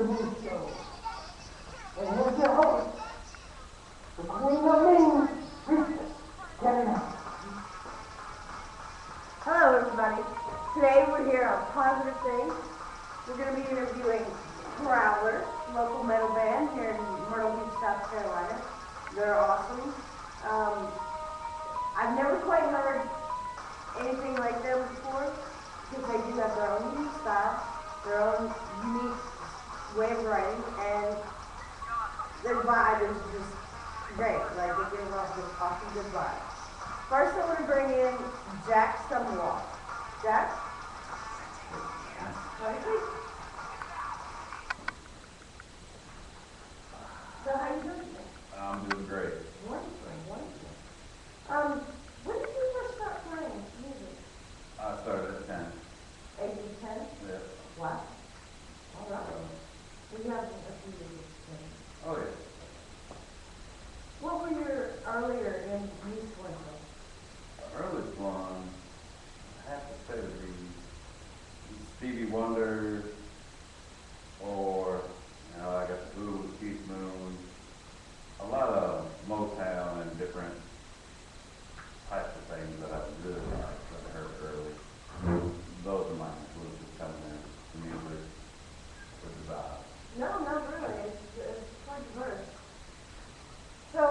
Interview Show. And here's your host, the Queen of Mean, Priestess, Kevin. Hello, everybody. Today we're here on Positive Things. We're going to be interviewing Prowler, local metal band here in Myrtle Beach, South Carolina. They're awesome. I've never quite heard anything like them before because they do have their own unique style, their own unique way of writing, and their vibe is just great. Like, it gives off this awesome good vibe. First, I want to bring in Jack Summerwall. Jack? How do you think? So, how you doing today? I'm doing great. Wonderful, wonderful. When did you first start playing music? I started at 10. Age of 10? Yeah. Wow. All right. So you have a few years experience. Oh, yeah. What were your earlier in musical influence? The earliest one, I have to say, would be Stevie Wonder, or, you know, I got the Who with Keith Moon, a lot of Motown and different types of things that I really liked that I heard early. Those are my influences coming in, the music, with the vibe. No, not really. It's quite diverse. So,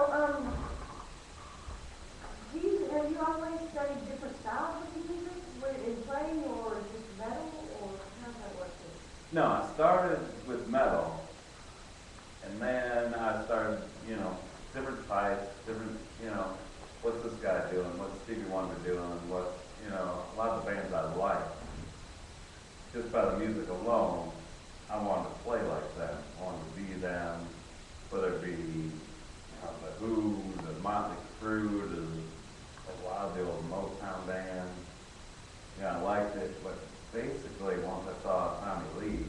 have you always studied different styles of music in playing, or just metal, or how does that work? No, I started with metal, and then I started, you know, different types, different, you know, what's this guy doing, what's Stevie Wonder doing, what's, you know, a lot of the bands I like. Just by the music alone, I wanted to play like them. I wanted to be them, whether it be, you know, the Who, the Motley Crue, a lot of the old Motown bands. Yeah, I liked it, but basically once I saw Tommy Lee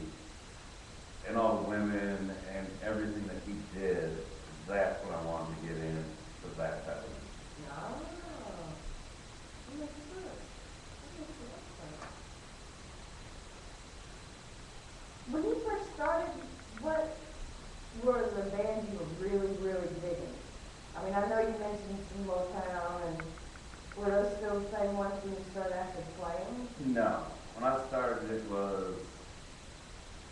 and all the women and everything that he did, that's when I wanted to get into that type of music. No. That makes sense. When you first started, what were the bands you were really, really digging? I mean, I know you mentioned some Motown, and were those still the same ones when you started actually playing? No. When I started, it was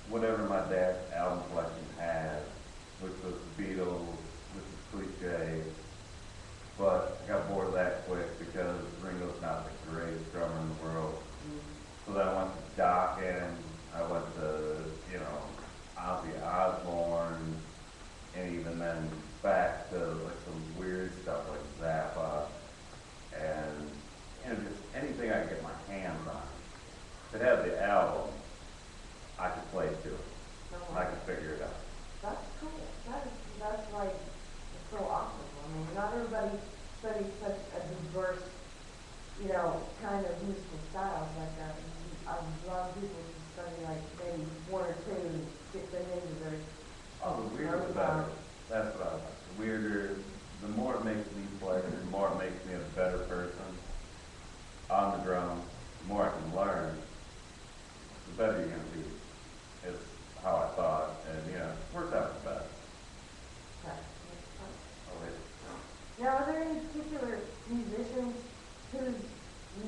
whatever my dad's album collection had, which was the Beatles, which is cliche, but I got bored of that quick because Ringo's not the greatest drummer in the world. So then I went to Dokken, I went to, you know, Ozzy Osbourne, and even then back to like some weird stuff like Zappa, and, you know, just anything I could get my hands on. If it had the album, I could play to it. And I could figure it out. That's cool. That's like, it's so awesome. I mean, not everybody studies such a diverse, you know, kind of musical styles like that. A lot of people just study like maybe one or two and get them into their. Oh, the weirder the better. That's what I like. The weirder, the more it makes me play, the more it makes me a better person on the drums, the more I can learn, the better you're going to be, is how I thought. And, you know, it worked out the best. Oh, wait. Now, are there any particular musicians whose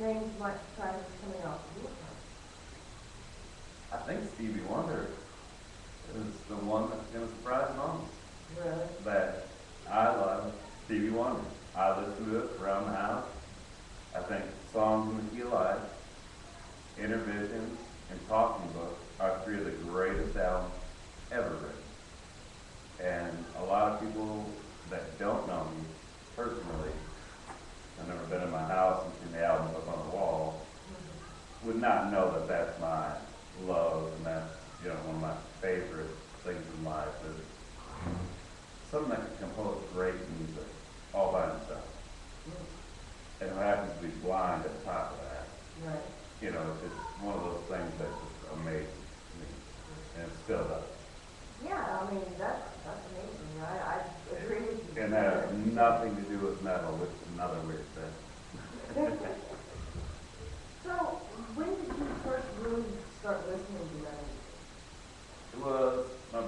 names might try to be coming off of your tongue? I think Stevie Wonder is the one that's going to surprise most. Really? That I love Stevie Wonder. I listen to it around the house. I think Songs in the Key of Life, Intervisions, and Talking Book are three of the greatest albums ever written. And a lot of people that don't know me personally, I've never been in my house and seen the album up on the wall, would not know that that's my love and that's, you know, one of my favorite things in life. Is someone that can compose great music all by himself. And who happens to be blind at the top of that. Right. You know, it's just one of those things that just amazes me. And it still does. Yeah, I mean, that's amazing. I agree with you. And that has nothing to do with metal, which is another weird thing. So, when did you first really start listening to metal? It was my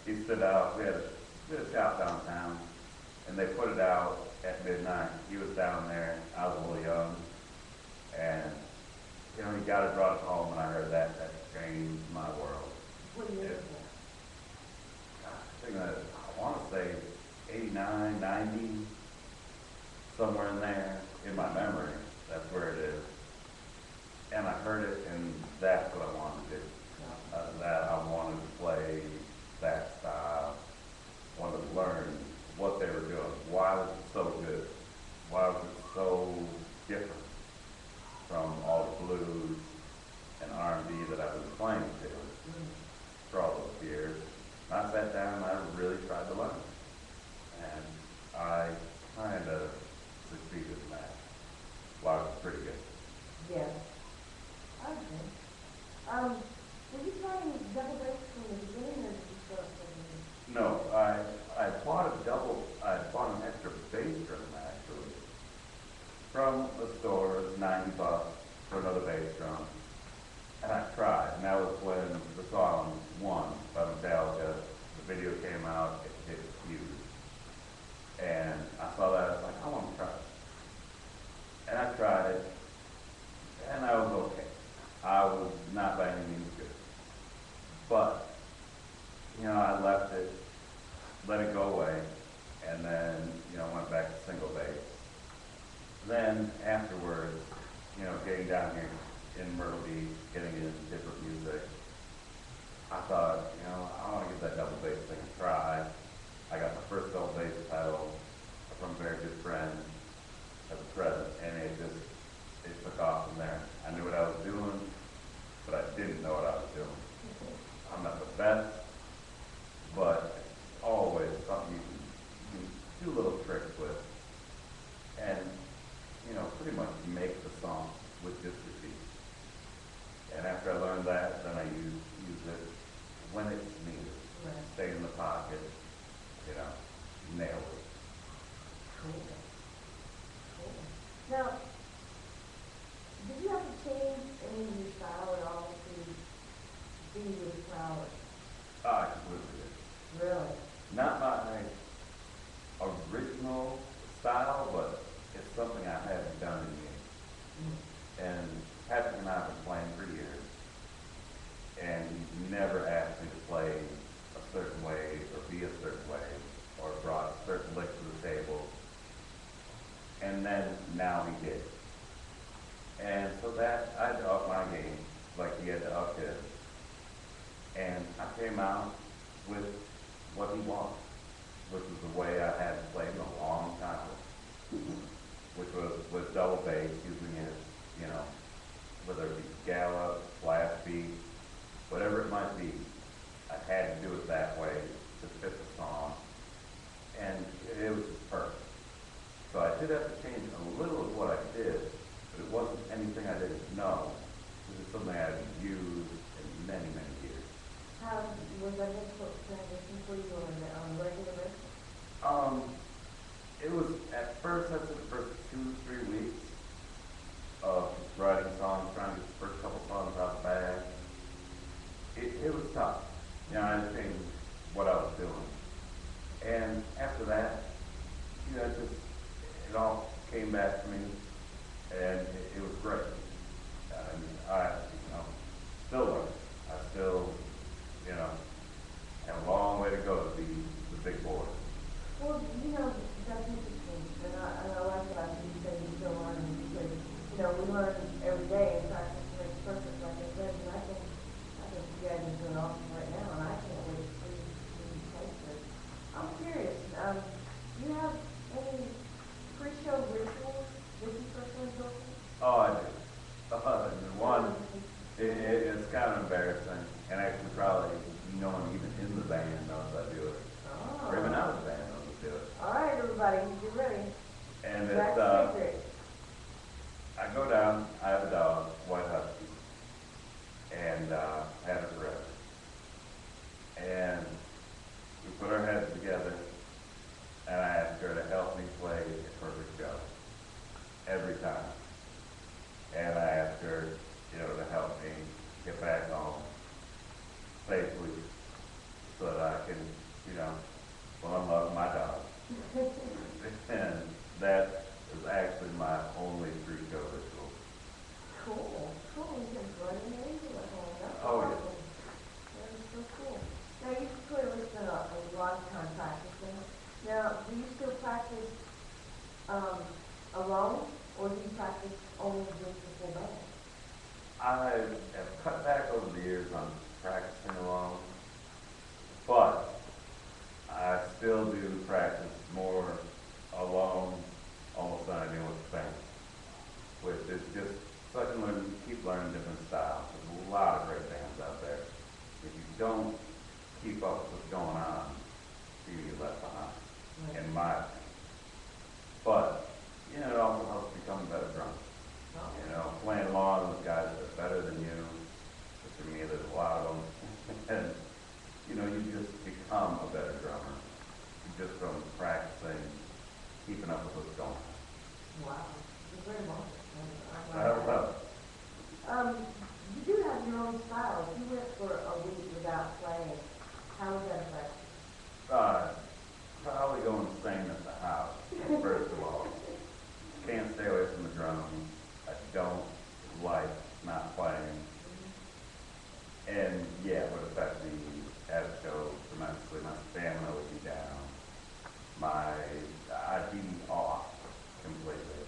he stood out. We had a shop downtown, and they put it out at midnight. He was down there. I was a little young, and you know, he got it, brought it home, and I heard that. That changed my world. What year was I think that, I want to say 89, 90, somewhere in there, in my memory. That's where it is. And I heard it, and that's what I wanted to do. That I wanted to play that style, wanted to learn what they were doing. Why was it so good? Why was it so different from all the blues and R&B that I've been playing to for all those years? And I sat down and I really tried to learn. And I kind of succeeded in that. Wow, it was pretty good. Yeah. Okay. Were you playing double bass from the beginning, or did you start playing? No, I bought an extra bass drum actually from the store. It was $90 for another bass drum. And I tried, and that was when the song One by Metallica, the video came out, it hit huge. And I saw that, I was like, I want to try it. And I tried it, and I was okay. I was not by any means good. But, you know, I left it, let it go away, and then, you know, went back to single bass. Then afterwards, you know, getting down here in Myrtle Beach, getting into different music, I thought, you know, I want to give that double bass thing a try. I got my first double bass pedal from a very good friend as a present, and it took off from there. I knew what I was doing, but I didn't know what I was doing. I'm not the best, but it's always something you can do little tricks with, and you know, pretty much make the song with just your feet. And after I learned that, then I use it when it's needed. Right. Stay in the pocket, you know, nail it. Cool. Now, did you have to change any of your style at all to be with Prowler? I completely did. Really? Not my original style, but it's something I haven't done in years. And Patrick and I have been playing for years, and he's never asked me to play a certain way or be a certain way or brought a certain lick to the table. And then now he did. And so that I had to up my game like he had to up his. And I came out with what he wanted, which was the way I hadn't played in a long time, which was with double bass, using it, you know, whether it be gallop, blast beat, whatever it might be. I had to do it that way to fit the song, and it was just perfect. So I did have to change a little of what I did, but it wasn't anything I didn't know. This is something I hadn't used in many, many years. How was that difficult transition for you on a regular basis? It was at first, I'd say the first 2-3 weeks of just writing songs, trying to get the first couple songs out the bag. It was tough. You know, I didn't change what I was doing. And after that, you know, it all came back to me, and it was great. And I, you know, still learning. I still, you know, have a long way to go to be the big boy. Well, you know, that's interesting, and I like that you say you still learning, because, you know, we learn every day, and practice makes perfect, like I said, and I think you guys are doing awesome right now, and I can't wait to see you play this. I'm curious, do you have any pre-show rituals that you personally go through? Oh, I do. One, it's kind of embarrassing, and actually probably no one even in the band knows I do it. Oh. Or even out of the band knows I do it. All right, everybody, get ready. And That's it's, secret. I go down, I have a dog, white husky, and I have it forever. And we put our heads together, and I ask her to help me play a perfect show every time. And I ask her, you know, to help me get back home safely so that I can, you know, unlove my dog. And that is actually my only pre-show ritual. Cool. Cool. You can run an angel at home. That's Oh, yeah. awesome. That is so cool. Now, you've clearly spent a lot of time practicing. Now, do you still practice alone, or do you practice only with the full band? I have cut back over the years on practicing alone, but I still do practice more alone almost than I do with the band, which is just so I can keep learning different styles. There's a lot of great bands out there. If you don't keep up with what's going on, you get left behind, in my opinion. But, you know, it also helps become a better drummer. You know, playing along with guys that are better than you, which to me there's a lot of them, and, you know, you just become a better drummer just from practicing, keeping up with what's going on. Wow. You're very well. You do have your own style. If you went for a week without playing, how would that affect you? Probably go insane at the house, first of all. Can't stay away from the drums. I don't like not playing. And yeah, it would affect me at a show tremendously. My stamina would be down. I'd be off completely. It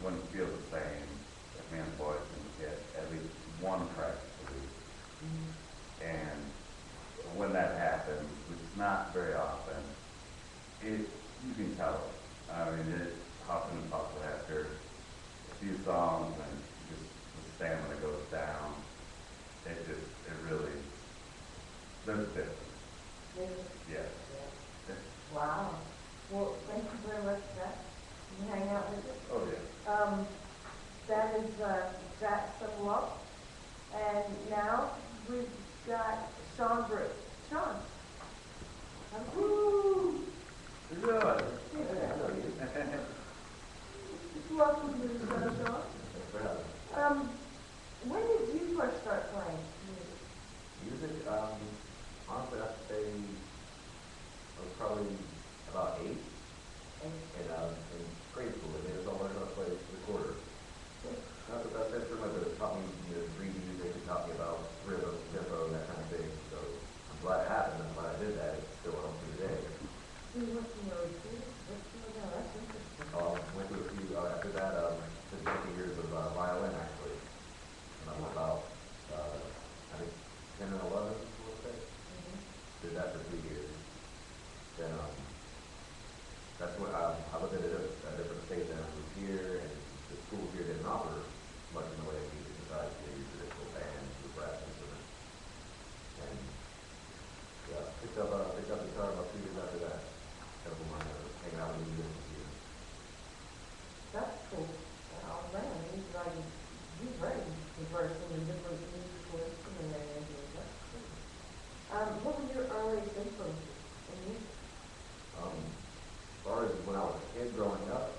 wouldn't feel the same if me and the boys can get at least one practice a week. And when that happens, which is not very often, you can tell it. I mean, it huffing and puffing after a few songs, and just the stamina goes down. It really, there's a difference. Yes. Yeah. Wow. Well, thank you very much for that. Can you hang out with us? Oh, yeah. That is Jack some luck. And now we've got Sean Brooks. Sean. Woo! Good. Welcome to the show, Sean. When did you first start playing music? Music, honestly, I have to say I was probably about 8 in grade school. They made us all learn how to play the recorder. Not the best instrument, but it taught me to read music, it taught me about rhythm, tempo, and that kind of thing. So I'm glad it happened. I'm glad I did that. It still helps me today. You went to your recruiter? That's interesting. Went to a few, after that, took a few years of violin, actually. And I was about, I think, 10 and 11, we'll say. Did that for 2 years. Then, that's what I lived in a different state than I moved here, and the school here didn't offer much in the way of music besides your traditional band with brass instruments. And, yeah, picked up guitar about 2 years after that. Kind of hanging out with musicians here. That's cool. Oh man, he's very diverse in the different musical instrument areas. That's cool. What were your earliest influences in music? As far as when I was a kid growing up,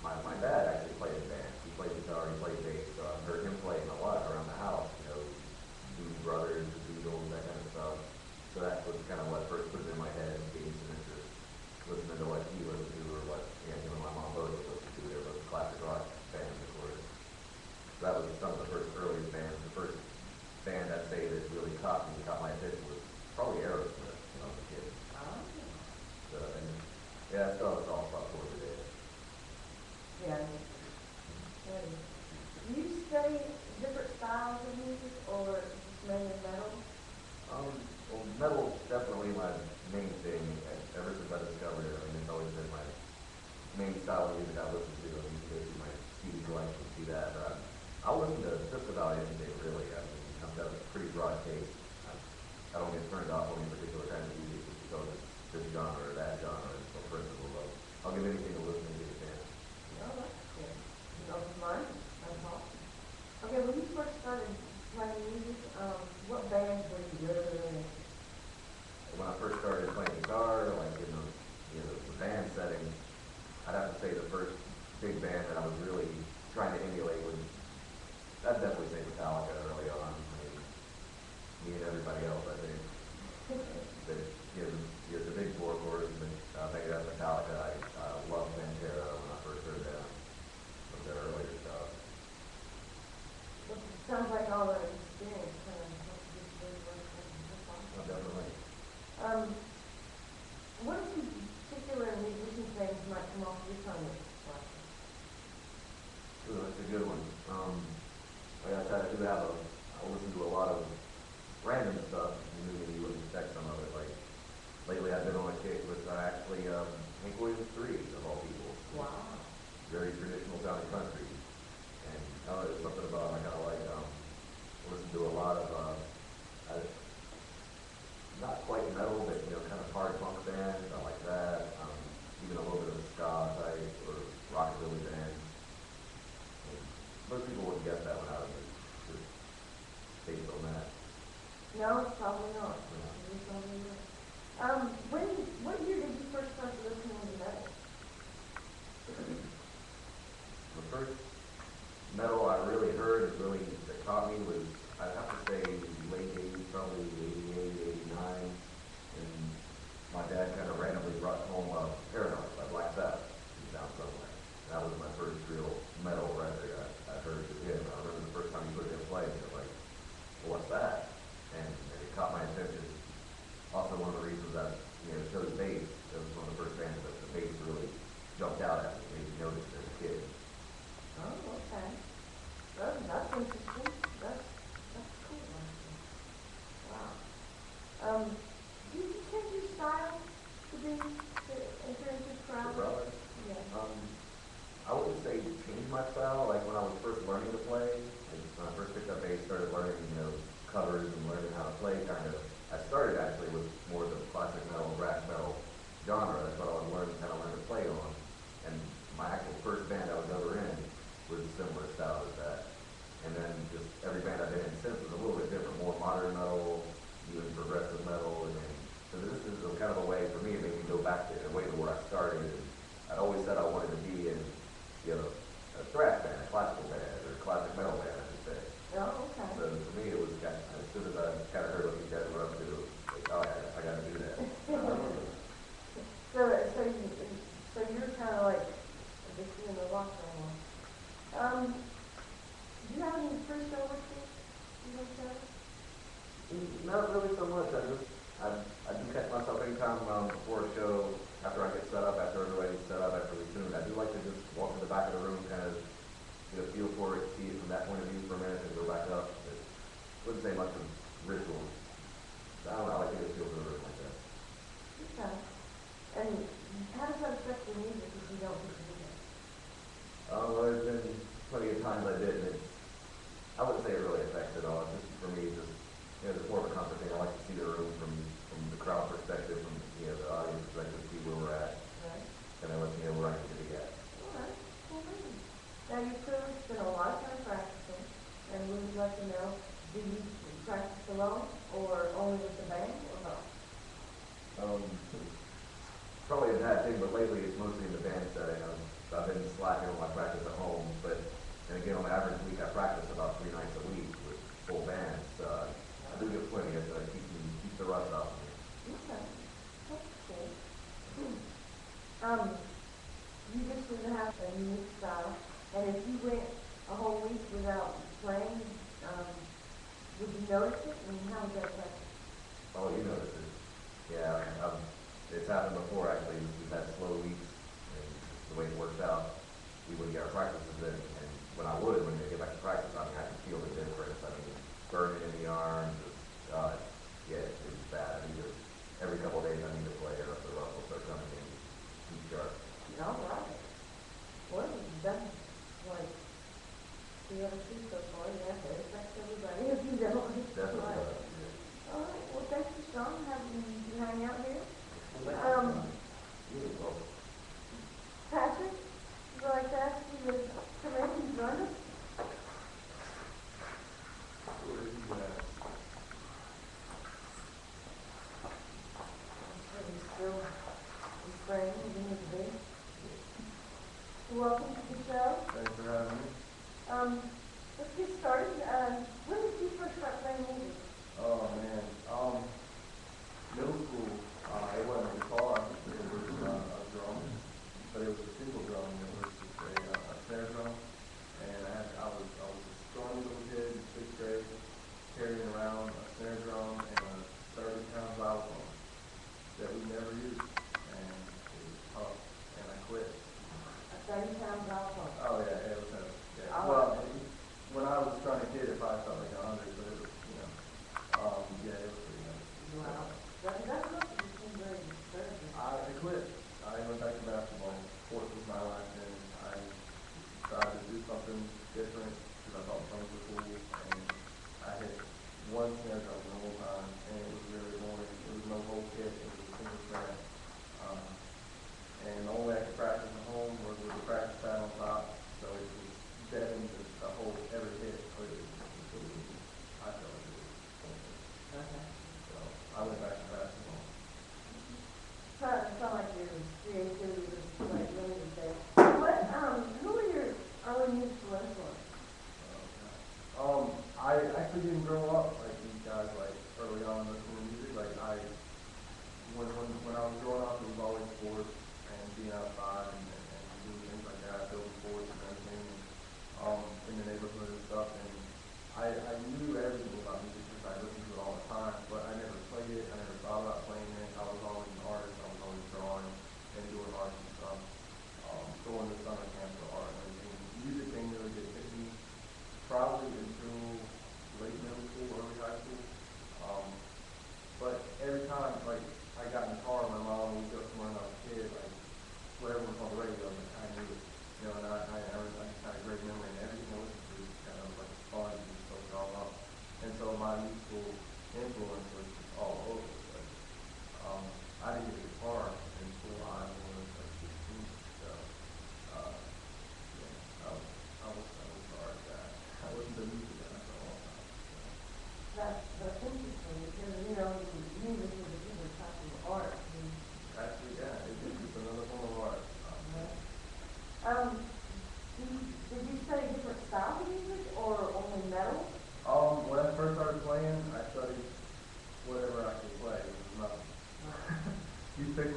my dad actually played in bands. He played guitar, he played bass, so I've heard him playing a lot around the house, you know, Doobie Brothers, the Beatles, that kind of stuff. So that was kind of what first put it in my head and gave me some interest, listening to what he listened to or what him and my mom both listened to. They were both classic rock bands, of course. So that was some of the first earliest bands. The first band I'd say that really caught my attention was probably Aerosmith when I was a kid. Oh. So, and yeah, I still have a soft spot for it today. Yeah. Do you study different styles of music or just mainly metal? Well, metal's definitely my main thing. Ever since I discovered it, I mean, it's always been my main style of music I listen to. I mean, you go through my CD collection and see that. But I'll listen to just about anything, really. I mean, I've got a pretty broad taste. I don't get turned off on any particular kind of music just because it's this genre or that genre. It's so personal. I'll give anything to listen to a band. Oh, that's good. Open mind. That's awesome. Okay, when you first started playing music, what bands were you really in? When I first started playing guitar, like in the band setting, I'd have to say the first big band that I was really trying to emulate was, I'd definitely say Metallica early on. I mean, me and everybody else, I think. But actually Hank Williams III, of all people. Wow. Very traditional sounding country. And I don't know, there's something about him I kind of like. Listen to a lot of, not quite metal, but kind of hard punk bands. I like that. Even a little bit of ska type or rockabilly bands. And most people wouldn't guess that one out of it, just based on that. No, probably not. Yeah. Probably not. What year did you first start listening to metal? The first metal I really heard that caught me was, I'd have to say, late 80s, probably 88, 89. And my dad kind of randomly brought home Paranoid by Black Sabbath. He found somewhere. That was my first real metal record I heard with him. I remember the first time he put it in play, and I was like, well, what's that? And it caught my attention. Also, one of the reasons I chose bass. It was one of the first bands that the bass really jumped out at me, made me notice as a kid. Oh, okay. That's interesting. That's cool. Wow. Did you change your style to enter into crowd? Prowler? Yeah. I wouldn't say change my style. Like when I was first learning to play, and when I first picked up bass, started learning, covers and learning how to play. I started actually with more of the classic metal, thrash metal genre. That's what I was learning to play on. And my actual first band I was ever in was a similar style as that. And then just every band I've been in since was a little bit different, more modern metal, even progressive metal. And so this is kind of a way for me, it made me go back to where I started. And I'd always said I wanted to be in, a thrash band, a classical band, or a classic metal band, I should say. Oh, okay. So for me, it was as soon as I kind of heard what these guys were up to, like, oh, I got to do that. So you're kind of like addicted in the rock right now. Do you have any pre-show rituals? You want to share? Not really so much. I do catch myself anytime before a show, after I get set up, after everybody's set up, after we tune. I do like to just walk to the back of the room, kind of get a feel for it, see it from that point of view for a minute, and go back up. But wouldn't say much of rituals. I don't know. I like to get a feel for the room like that. Okay. And how does that affect your music if you don't get to do that? Well, there's been plenty of times I did, and I wouldn't say it really affects it all. It's just for me, it's more of a comfort thing. I like to see the room from the crowd perspective, from the audience perspective, see where we're at, Right. and then let me know where I need to be at. All right. Well, good. Now, you clearly spend a lot of time practicing, and we would like to know, do you practice alone, or only with the band, or both? Probably a bad thing, but lately it's mostly in the band setting. I've been slacking on my practice at home, but and again, on the average week, I practice about 3 nights a week with full bands. I do get plenty of keep the rust off of me. Okay. That's cool. You just didn't have a unique style, and if you went a whole week without playing, would you notice it, and how would that affect you? Oh, you notice it. Yeah, it's happened before actually. We've had slow weeks, and the way it works out, we wouldn't get our practices in, and when we get back to practice, I can feel the difference. I mean, burning in the arms, it's bad. Every couple of days I need to play, or else the rust will start coming in too sharp. All right. Well, that's like the other two so far. Yeah, it affects everybody if you don't. Definitely Right. does. Yeah. All right. Well, thank you, Sean, having you hang out here. You're welcome. Patrick, would you like to ask you to come in and join us? He's still praying, he's in his bed. Welcome to the show. Thanks for having me. Let's get started. When did you first start playing music? Oh man, middle school, it wasn't a guitar, it was a drum, but it was a single drum. It was just a snare drum, and I was a strong little kid in 6th grade, carrying around a snare drum and a 30-pound xylophone that we never used, and it was tough, and I quit. A 30-pound xylophone. Oh yeah, it was heavy. Yeah. Oh. Well, when I was trying to kid, if I felt when I was growing up, it was always sports and being outside and doing things like that, building sports and everything, and, in the neighborhood and stuff. And I knew everything about music because I listened to it all the time, but I never played it. I never thought about playing it. I was always an artist. I was always drawing and doing art and stuff. Going to summer camp for art and everything. Music thing really did hit me probably until late middle school, early high school. But every time, like, I got in the car, my mom would go somewhere when I was a kid, like, whatever was on the radio, like, I knew it. You know, and I just had a great memory, and everything I listened to was kind of like fun and just so drawn up. And so my musical influence was just all over the place. I didn't get a guitar until I was like 16, so, yeah, I was sorry that I listened to music that for a long time. So. That's interesting because, you know, music is a different type of art. Actually, yeah, it is just another form of art. Did you study different styles of music or only metal? When I first started playing, I studied whatever I could play, which was nothing. You first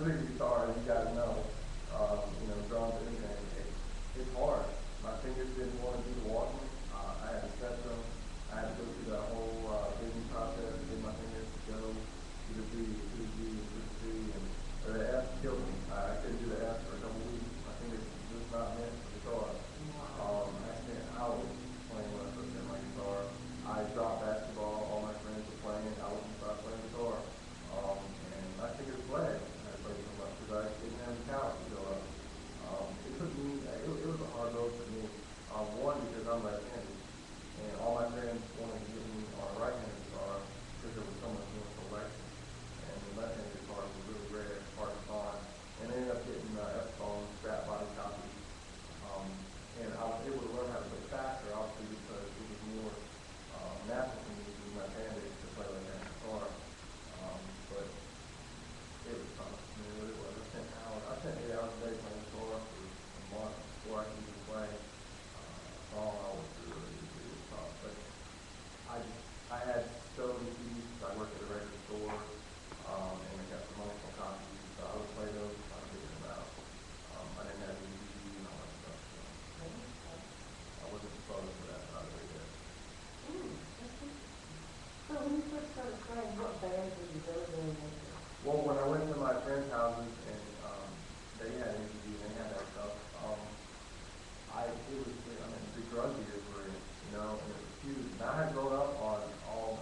pick a guitar and you gotta know, you know, drums, anything. It's hard. My fingers didn't want to do the walking. I had to set them. I had to go through that whole vision process to get my fingers to go to the B, to the G, to the C, and or the F killed me. I couldn't do the F for a couple weeks. My fingers were just not meant for guitar. I spent hours playing when I first got my guitar. I dropped basketball. All my friends were playing. I was gonna start playing guitar. And my fingers bled. I played so much because I didn't have the talent to go up. It took me. It was a hard road for me. One because I'm left-handed, and all my friends wanted to get me on a right-handed guitar because there was so much more selection. And the left-handed guitar was really rare, hard to find. And I ended up getting F-phone strap body copies. And I was able to learn how to play faster, obviously, because it was more natural for me to be left-handed to play left-handed guitar. But it was fun. I mean, it really was. I spent 8 hours a day playing guitar for a month before I could even play a song. I was really tough. But I had so many CDs because I worked at a record store, and I got promotional copies, so I would play those if I figured them out. I didn't have any DVD and all that stuff, so I wasn't exposed to that side of it yet. So when you first started playing, what bands did you go to? Well, when I went to my friends' houses and they had MTV and they had that stuff, the drug years were in, you know, and it was huge. And I had grown up on all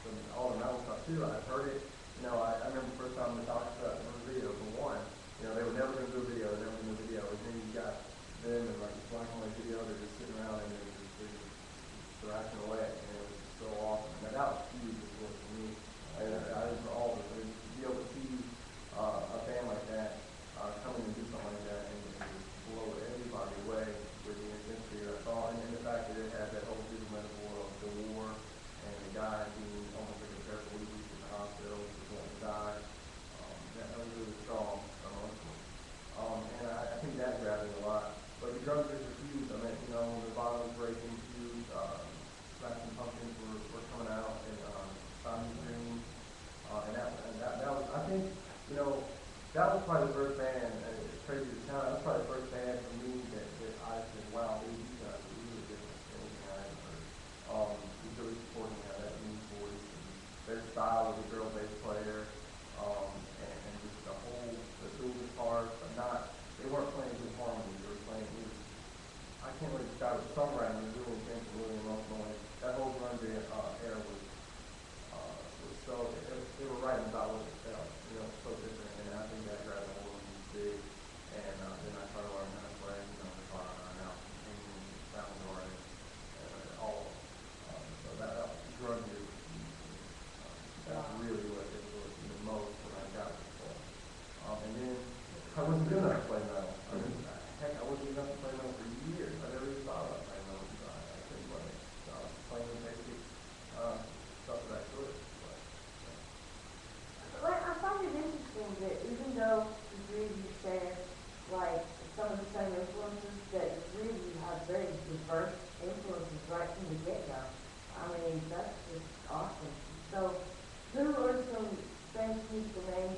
the metal stuff too. I heard it, you know, I remember the first time the doctor cut the video for one. You know, they were never going to do a video, and then you got them and like this black and white video, they're just sitting around and they're just thrashing away, and it was just so awesome. And that was huge for me. I was all of it. To be able to see a band like that come in and do something like that and just blow everybody away with the intensity I saw, and the fact that it had that whole big metaphor of the war and the guy being almost like a paraplegic in the hospital, just wanting to die. That was really strong emotionally. And I think that grabbed it a lot. But the drug use was huge. I mean, you know, the bottle was breaking huge. Smashing Pumpkins were coming out, and Sonic Dream. And that was, I think, you know, that was probably the first band, and it's crazy to tell, that was probably the first band for me that I said, wow, these guys are really different than anything I ever heard. Was really supporting that new voice, and their style as a girl bass player, and just the dual guitars, but they weren't playing good harmony, they were playing, I can't really describe it, songwriting was really intense and really emotional, and that whole grunge era was so, they were writing about what they felt, you know, so different, and I think that grabbed a hold of me big, and then I started learning how to play, you know, guitar, and now singing, sound guarding, all, so that drug year was huge for me. That's really what it was the most when I got to play. And then, I wasn't good enough to play metal. I wasn't good enough to play metal for years. I never even thought about playing metal, so I couldn't play it. So I was playing the basic stuff that I could. Like, I find it interesting that even though the three of you share, like, some of the same influences, that really you have very diverse influences right from the get-go. I mean, that's just awesome. So, who are some famous musical names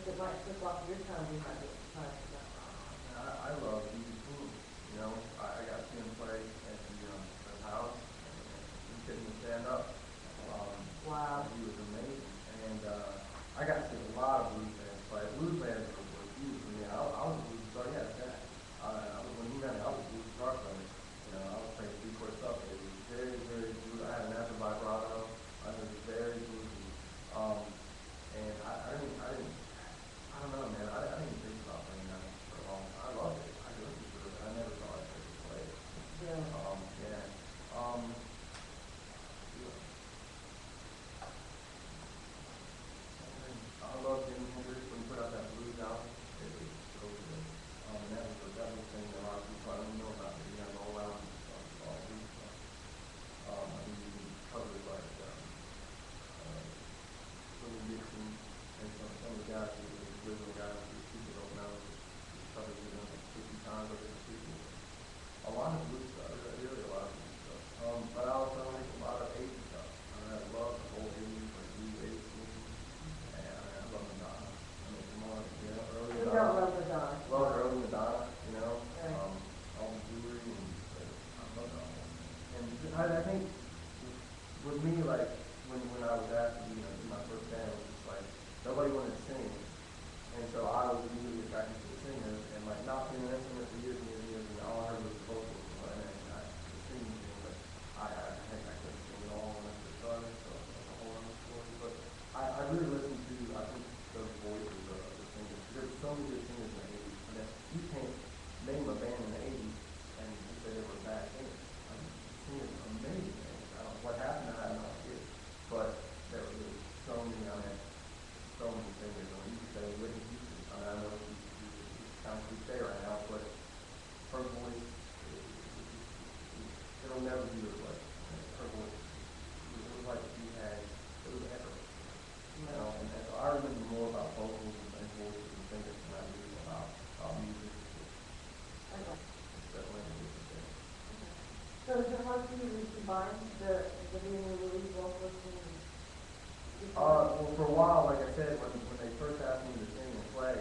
combine the being the lead vocalist and Well, for a while, like I said, when they first asked me to sing and play,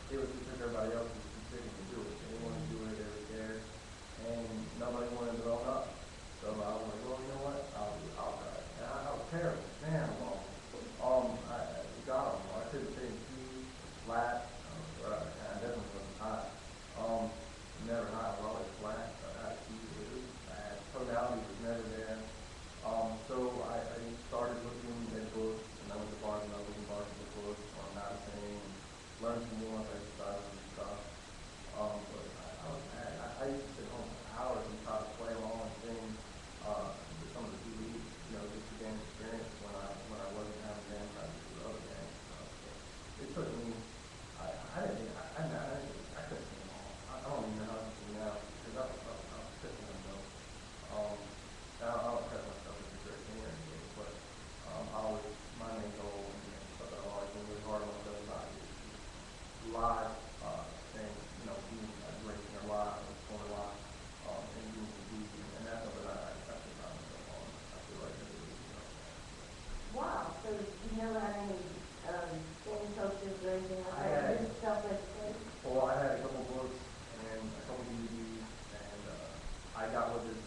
it was because everybody else was too sick to do it. They didn't want to do it, they were scared, and nobody wanted to own up. So I was like, well, you know what? I'll try it. And I was terrible. Man, I got them. I couldn't sing key, flat, I definitely wasn't high. Never high, I was always flat, but I had key, it was bad. Tonality was never there. So I started looking at books, and I went to bars and I was looking bars and books on how to sing, and learn some more exercises and stuff. But I was mad. I used to sit home for hours and try to play along and sing some of the CDs, just to gain experience when I wasn't having band practice with other bands. So it took me. I didn't. I couldn't sing at all. I don't even know how to sing now because I was pissing myself. I don't cut myself as a great singer or anything, but my main goal and stuff that I've always been really hard on myself about is live thing, being a great singer live and performing live, and being competing, and that's something I feel proud of myself on. I feel like it is, wow. So you never had any singing coaches or anything like I that? had- Just self-educated? Well, I had a couple books and a couple DVDs, and I got with this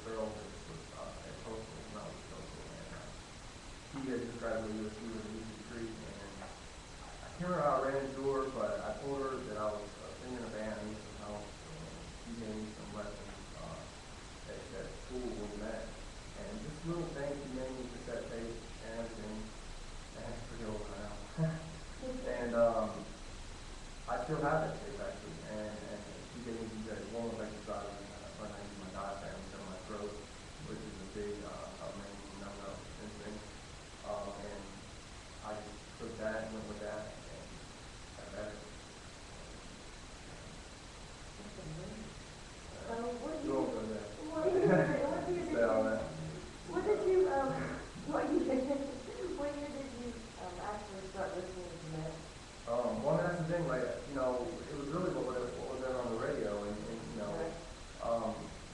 girl that was at Coastal when I was at Coastal, and he had just graduated USC with a music degree, and I can't remember how I ran into her, but I told her that I was singing in a band, I needed some help, and she gave me some lessons at school when we met, and just little things she made me cassette tape and everything, and it's pretty old now. And I still have that tape actually, and she gave me these warm-up exercises, when I use my diaphragm instead of my throat, which is a big main no-no instinct. And I just took that and went with that, and got better. So what do You're you, welcome there. what do you, what year Say all that. what did you, what year did you actually start listening to metal? Well, that's the thing, like, it was really what was there on the radio, and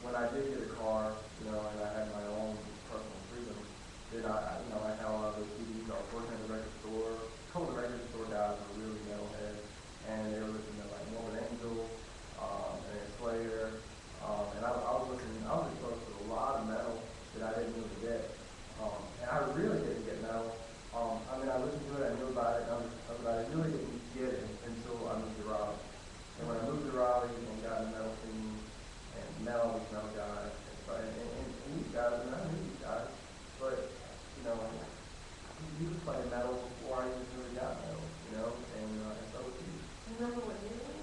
when I did get a car, and I had my own personal freedom, then I had a lot of those CDs. I was working at the record store. A couple of the record store guys were really metalheads, and they were listening to like Morbid Angel, and Slayer, and I was exposed to a lot of metal that I didn't really get, and I really didn't get metal. I listened to it, I knew about it, but I really didn't get it until I moved to Raleigh. And when I moved to Raleigh and got in the metal scene, and met all these metal guys, and these guys, and I knew these guys, but, he was playing metal before I even really got metal, and so was he. You remember what year it was?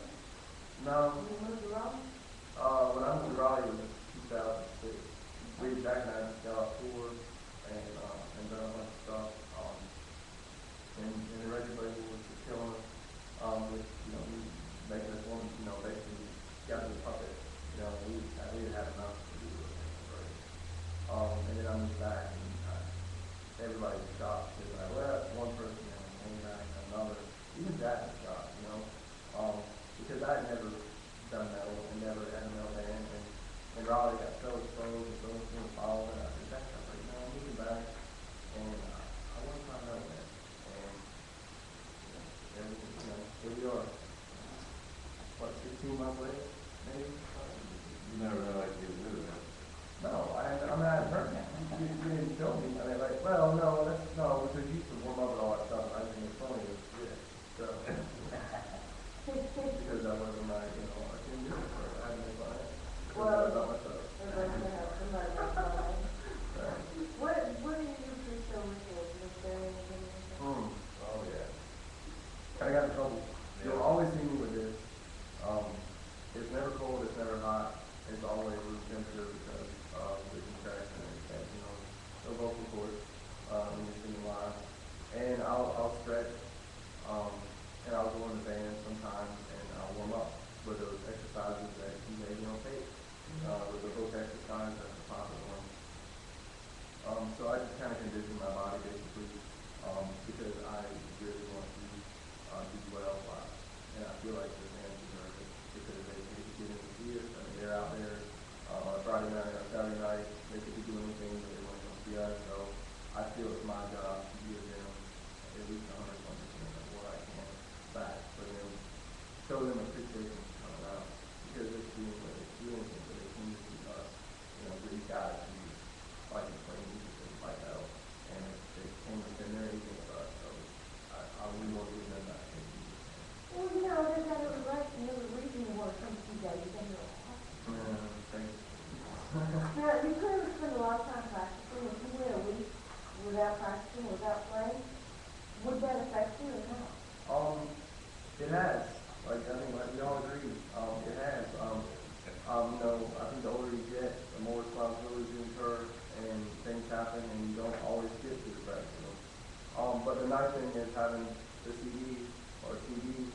No, When you moved to Raleigh? when I moved to Raleigh, it was 2006. We back and I got off tour, and done a bunch of stuff, and the record label was just killing us, with, we making us one, basically got to the puppet, we had had enough to do with it, right? And then I moved back, and everybody was shocked, because I left, one person, came back, another, even Jack was shocked, because I had never done metal, and never had a metal band, and Raleigh got so exposed, and so much people following, and I said, Jack, I'm moving back, and I want to try metal band. And here we are. What, 16 months later, maybe? You never realized you would do that. No, I hadn't heard that. You didn't show me. Because you used to warm up and all that stuff. I think it's funny as shit. So, because that wasn't my, I couldn't do it for it. I had to make fun of it. Well, About myself. everybody's gonna have somebody to follow. Right. What do you do pre-show rituals? Is there anything? Oh, yeah. I got in trouble. You'll always see me with this. It's never cold, it's never hot. It's always room temperature because of the contraction and the vocal cords when you're singing live. And I'll stretch, and I'll go in the band sometimes and I'll warm up with those exercises that you may on tape. With the hook exercise, that's the popular one. So I just kind of condition my body basically, because I really want to do well live. And I feel like the fans deserve it because they get in the theater. I mean, they're out there on a Friday night or Saturday night. They could be doing yeah, so I feel it's my job to give them at least 120% of what I can back for them, show them appreciation for coming out, because it's doing anything for their team to see us, these guys who like to play music and like that, and they came to spend their evening with us, so I really want to give them that. Well, there's that other right, the reason you want to come to you guys, you think you're Thank you. now, you clearly spend a lot of time practicing. If you went a week without practicing, without playing, would that affect you or not? It has. Like we all agree, it has. I think the older you get, the more responsibilities you incur, and things happen, and you don't always get to the practice. But the nice thing is having the CD or CD,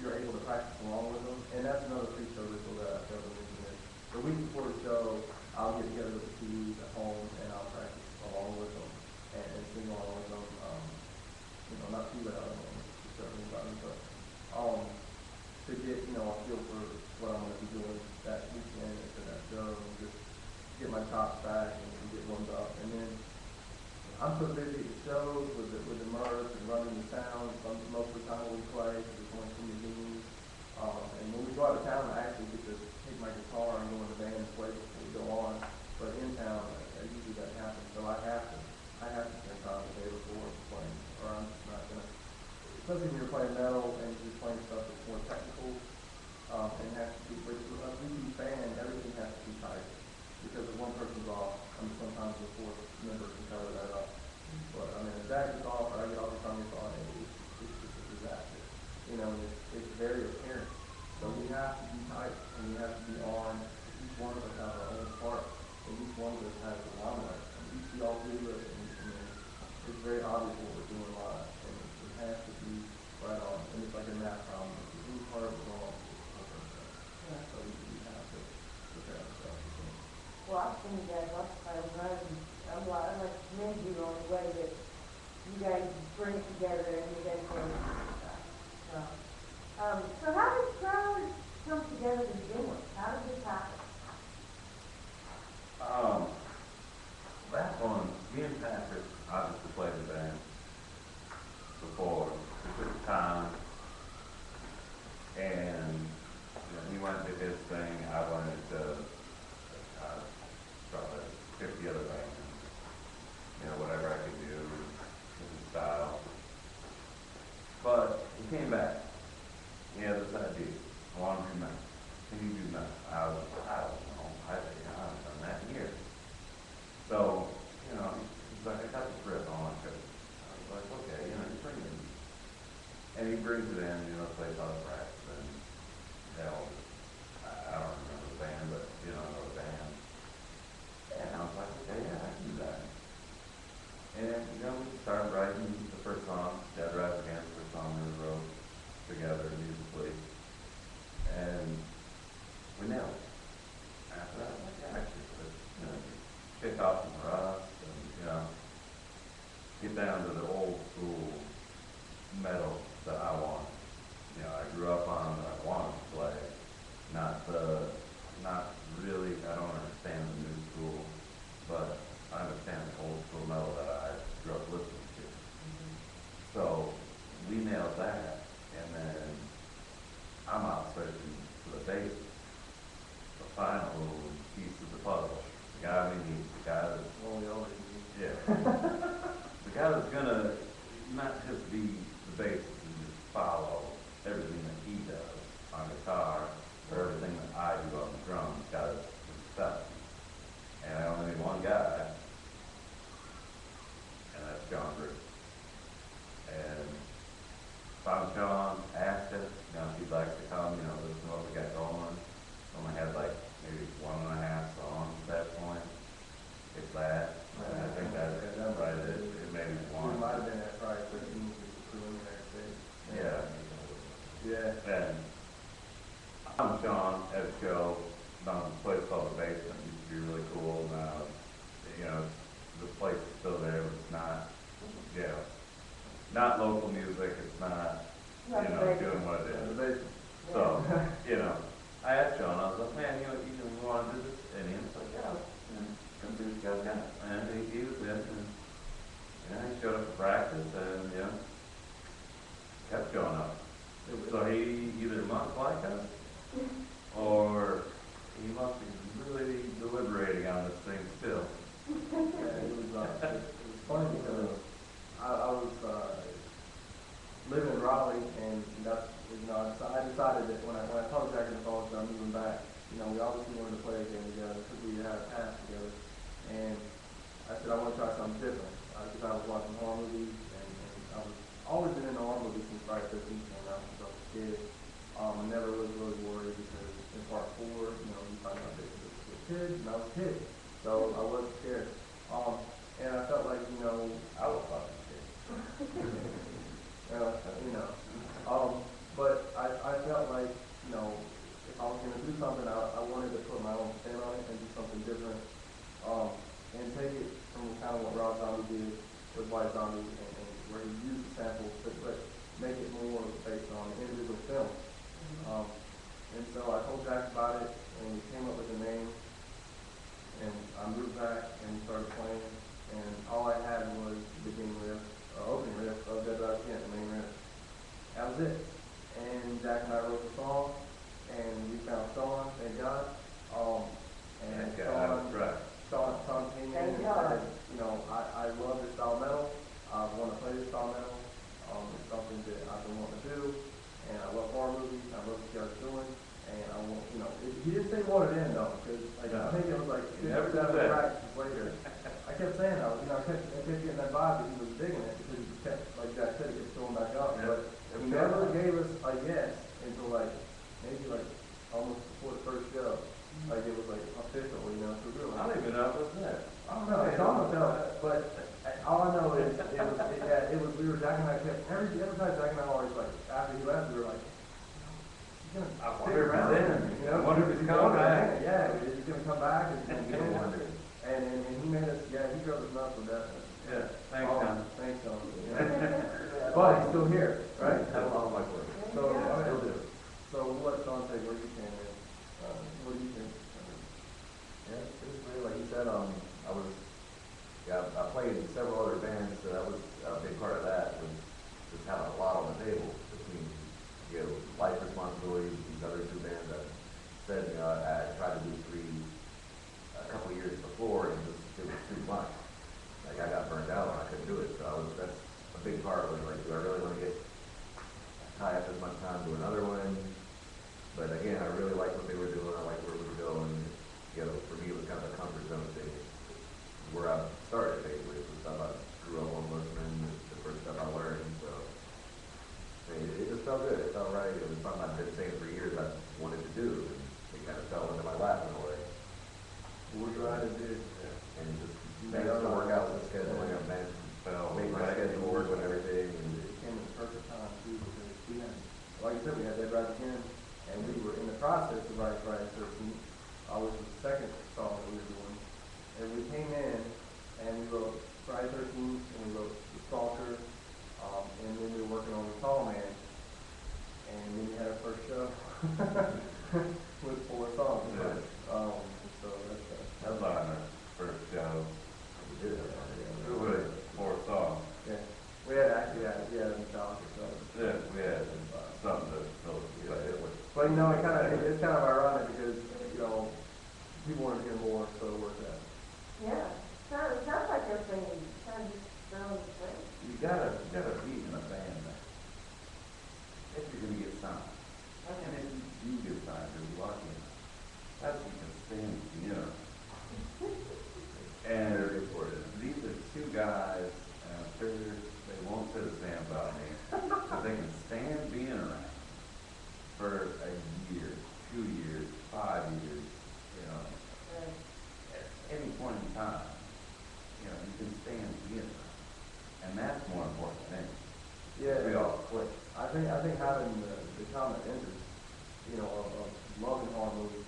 you're able to practice along with them, and that's another pre-show ritual that I failed to mention is the week before the show, I'll get together with the CDs at home, and I'll practice along with them, and sing along with them. Not too loud, certainly about it, but to get a feel for what I'm going to be doing that weekend and for that show, and just get my chops back and get warmed up, and then I'm so busy at the shows with the merch and running the sound. Most of the time when we play, there's only so many meetings. And when we go out of town, I actually get to take my guitar and go in the band and play before we go on. But in town, usually that happens. So I have to spend time the day before playing, or I'm just not gonna. Especially when you're playing metal and you're playing stuff that's more technical, and has to be. With a repeat band, everything has to be tight. Because if one person's off, sometimes the fourth member can cover that up. But if Zach gets off or I get off the tongue gets on, it's just a disaster. It's very apparent. So we have to be tight and we have to be on. Each one of us has our own part, and each one of us has the limelight. And we see all three of it, and it's very obvious what we're doing live, and it has to be right on. And it's like a math problem. If any part of it wrong, it's so we have to prepare ourselves. Well, I've seen you guys lots of times, and I'm like commend you on the way that you guys bring it together and you guys do stuff. So how did Prowler come together to begin with? How did this happen? That one, me and Patrick obviously played the band before. We took time, and he went to his thing. I wanted to probably 50 other bands, whatever I could do, different style. But he came back. He had this idea. I want to do metal. Can you do metal? I don't know. I haven't done that in years. So, he's like, I got this riff, I want to show you. I was like, okay, you bring it in. And he brings it in, plays on the racks, and, I don't remember the band, but, I know the band. And I was like, okay, yeah, I can do that. And, we started writing the first song, Dead Rise Against, the first song we wrote together musically. And we nailed it. After that, I was like, yeah, actually, kick off some rust and, get down to the old school metal that I want. I grew up on that I wanted to play, not really, I don't understand the new school, but I understand the old school metal that I grew up listening to. So we nailed that, and then I'm out searching for the basis, the final piece of the puzzle. The guy we need, the guy that's the guy that's gonna not just be the bassist and just follow everything that he does on guitar or everything that I do on the drums. Got his stuff. And I only need one guy, and that's John Bruce. And found John, asked him, if he'd like to come, listen to what we got going. Only had maybe 1.5 songs at that point. If that. I think that's right. It maybe one. It might have been at probably 13 preliminary stage. Yeah. Yeah. And I'm Sean at a show down at this place called The Basement. It used to be really cool. Now, the place is still there, but it's not, not local music. It's not, doing what it is. So, I asked Sean, I was like, man, you want to do this? And he was like, yeah, come do this, guys got it. So he either must like us, or he must be really deliberating on this thing still. Yeah, it was funny because I was living in Raleigh, and that's, so I decided that when I told Jack in the Falls that I'm moving back, we obviously wanted to play a game together because we had a past together, and I said I want to try something different because I was watching horror movies, and I was always been into horror movies since Friday the 13th came out since I was a kid. I never was really worried because in part 4, you find out that it was kids, and I was a kid, so I wasn't scared. And I felt like, I was fucking scared. But I felt like, if I was going to do something, I wanted to put my own spin on it and do something different, and take it from kind of what Rob Zombie did with White Zombie, and where he used the samples, but make it more based on individual films. And so I told Jack about it, and we came up with a name, and I moved back and started playing, and all I had was the beginning riff, opening riff of Dead Rise Again, the main riff. That was it. And Jack and I wrote the song, and we found Sean, thank God. And Sean came in and said, I love this style of metal. I want to play this style of metal. It's something that I've been wanting to do, and I love horror movies. I love what you guys are doing, and I want, he didn't say what it in though, because I think it was like 57 practices later. I kept saying I kept getting that vibe that he was digging it because he kept, like Jack said, he kept throwing back up, but he never gave us a yes until maybe almost before the first show. Like it was official, so we were I don't even know if it was that. I don't know, it's almost out, but all I know is we were Jack and I kept every time Jack and I always after he left we were like, he's gonna stick around, I wonder if he's coming back. Yeah, he's gonna come back and he made us, he drove us nuts with that. Yeah, thanks, John. Thanks, John. But he's still here, right? Had a lot of my work. So, Still do. So we'll let Sean say where you came in. What do you think? Yeah, it was really like you said. I played in several other bands, so that was a big part of that. Was just having a lot on the table between life responsibilities. These other 2 bands I said, I tried to do 3 a couple of years before, and it was too much. Like I got burnt out and I couldn't do it. So that's a big part. Was like, do I really want to tie up as much time to another one? But again, I really liked what they were doing. I liked where we were going. For me, it was kind of a comfort zone thing. Where I started, basically. It was stuff I grew up on listening, the first stuff I learned. So it just felt good. It felt right. It was something I've been saying for years I wanted to do. And it kind of fell into my lap in a way. We're trying to do. And it just managed to work out with the schedule. I managed to make my schedule work and everything. And it came at the perfect time, too, because we had, like you said, we had Dead Rise Again. And we were in the process of writing Friday the 13th, which was the second song that we were doing. And we came in and we wrote Friday the 13th and we wrote The Stalker, and then we were working on The Tall Man. And then we had our first show with 4 songs. Yeah. So That was on our first show. we did have that. It was 4 songs. yeah. We had a Metallica show. Yeah, we had something to fill it with. But it's kind of ironic because people want to hear more, so it worked out. Yeah. Sounds like everything kind of just sounds the same. You gotta be in a band now. If you're gonna get signed. And if you do get signed, you're lucky. That's what you can stand being around. And these are 2 guys, and I'm sure they won't say the same about me, but they can stand being around for a year, 2 years, 5 years, at any point in time, you can stand being around. And that's more important than anything. Yeah. We all click. I think having the common interest, of loving horror movies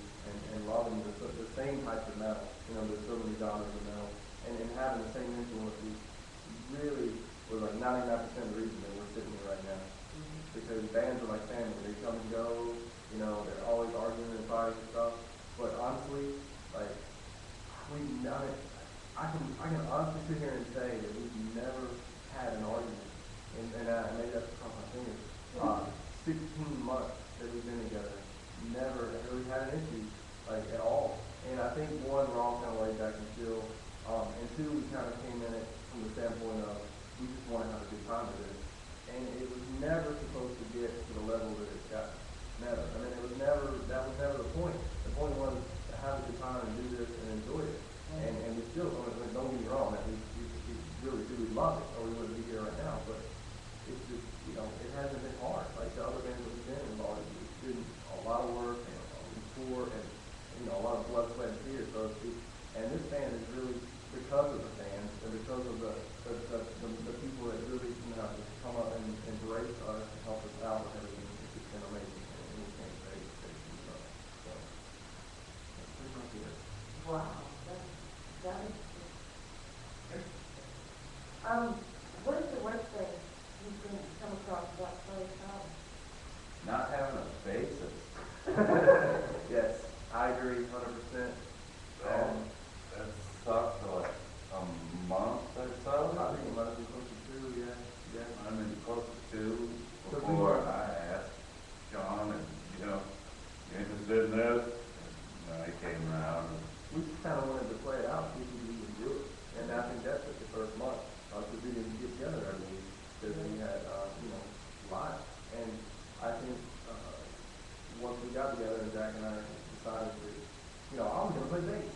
and loving the same types of metal, there's so many genres of metal, and having the same influences really was 99% of the reason that we're sitting here right now. Because bands are like family. They come and go, they're always arguing and fighting and stuff. But honestly, I can honestly sit here and say that we've never had an argument. And maybe that's across my fingers. 16 months that we've been together, never really had an issue, like, at all. And I think one, we're all kind of laid back and chill, and two, we kind of came in it from the standpoint of we just want to have a good time with it. And it was never supposed to get to the level that it's got. Never. I mean, that was never the point. The point was to have a good time and do this and enjoy it. And we still, don't get me wrong, that we really do love it, or we wouldn't be here right now, but it's just, it hasn't been hard. Like the other bands that we've been involved in, it's been a lot of work and tour and, a lot of blood, sweat, and tears. So and this band is really because of the fans and because of the people that really, just come up and embrace us and help us out with everything. It's just been amazing. And we can't say enough. So that's pretty much it. Wow. That is what is the worst thing you can come across about playing college? Not having a basis. Yes, I agree 100%. That sucked for like a month or so. I think it might have been close to 2, yeah. I mean, close to 2 before I asked John, and you interested in this? And I came around. We just kind of wanted to play it out, see if we could even do it. And I think that's like the first month, because we didn't get together every week, because we had, live. And I think once we got together, and Jack and I decided that, I was going to play bass.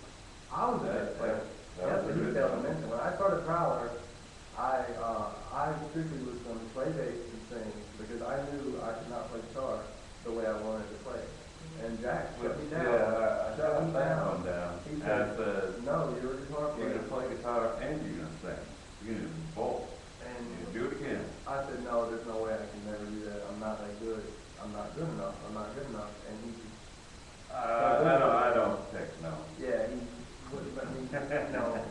I was going to play. That's what you failed to mention. When I started Prowler, I strictly was going to play bass and sing, because I knew I could not play guitar the way I wanted to play. And Jack shut me down. Yeah, I shut him down. He said, no, you're a guitar You're player. going to play guitar and you're going to sing. You're going to do both. And You do it again. I said, no, there's no way I can never do that. I'm not that good. I'm not good enough. I'm not good enough. And he I don't take no. yeah, he wouldn't let me,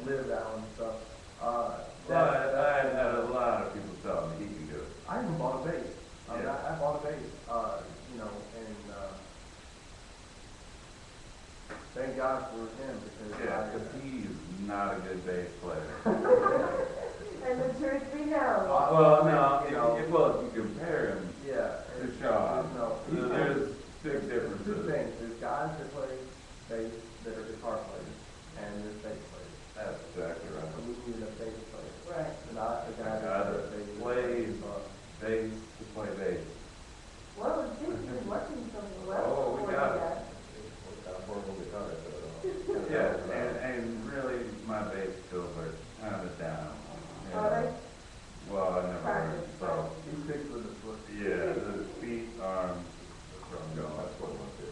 live that one. So, Well, I had a lot of people tell me he can do it. I even bought a bass. Yeah. I bought a bass, and thank God for him, because Yeah, because he's not a good bass player. And the truth be known. Well, no, if you compare him yeah, to Sean, there's big There's differences. two things. There's guys that play bass that are guitar players, and there's bass players. That's exactly So right. we needed a bass player. Right. Not a guy Guy that that plays bass to play bass. Well, it seems to be working so well. Oh, we for got you it. guys. Got a portable guitar, so Yeah, and really my bass skills are kind of down. Are they? Well, I never heard, so, He sticks with the foot. yeah, the feet, arms, no, that's what I wanted.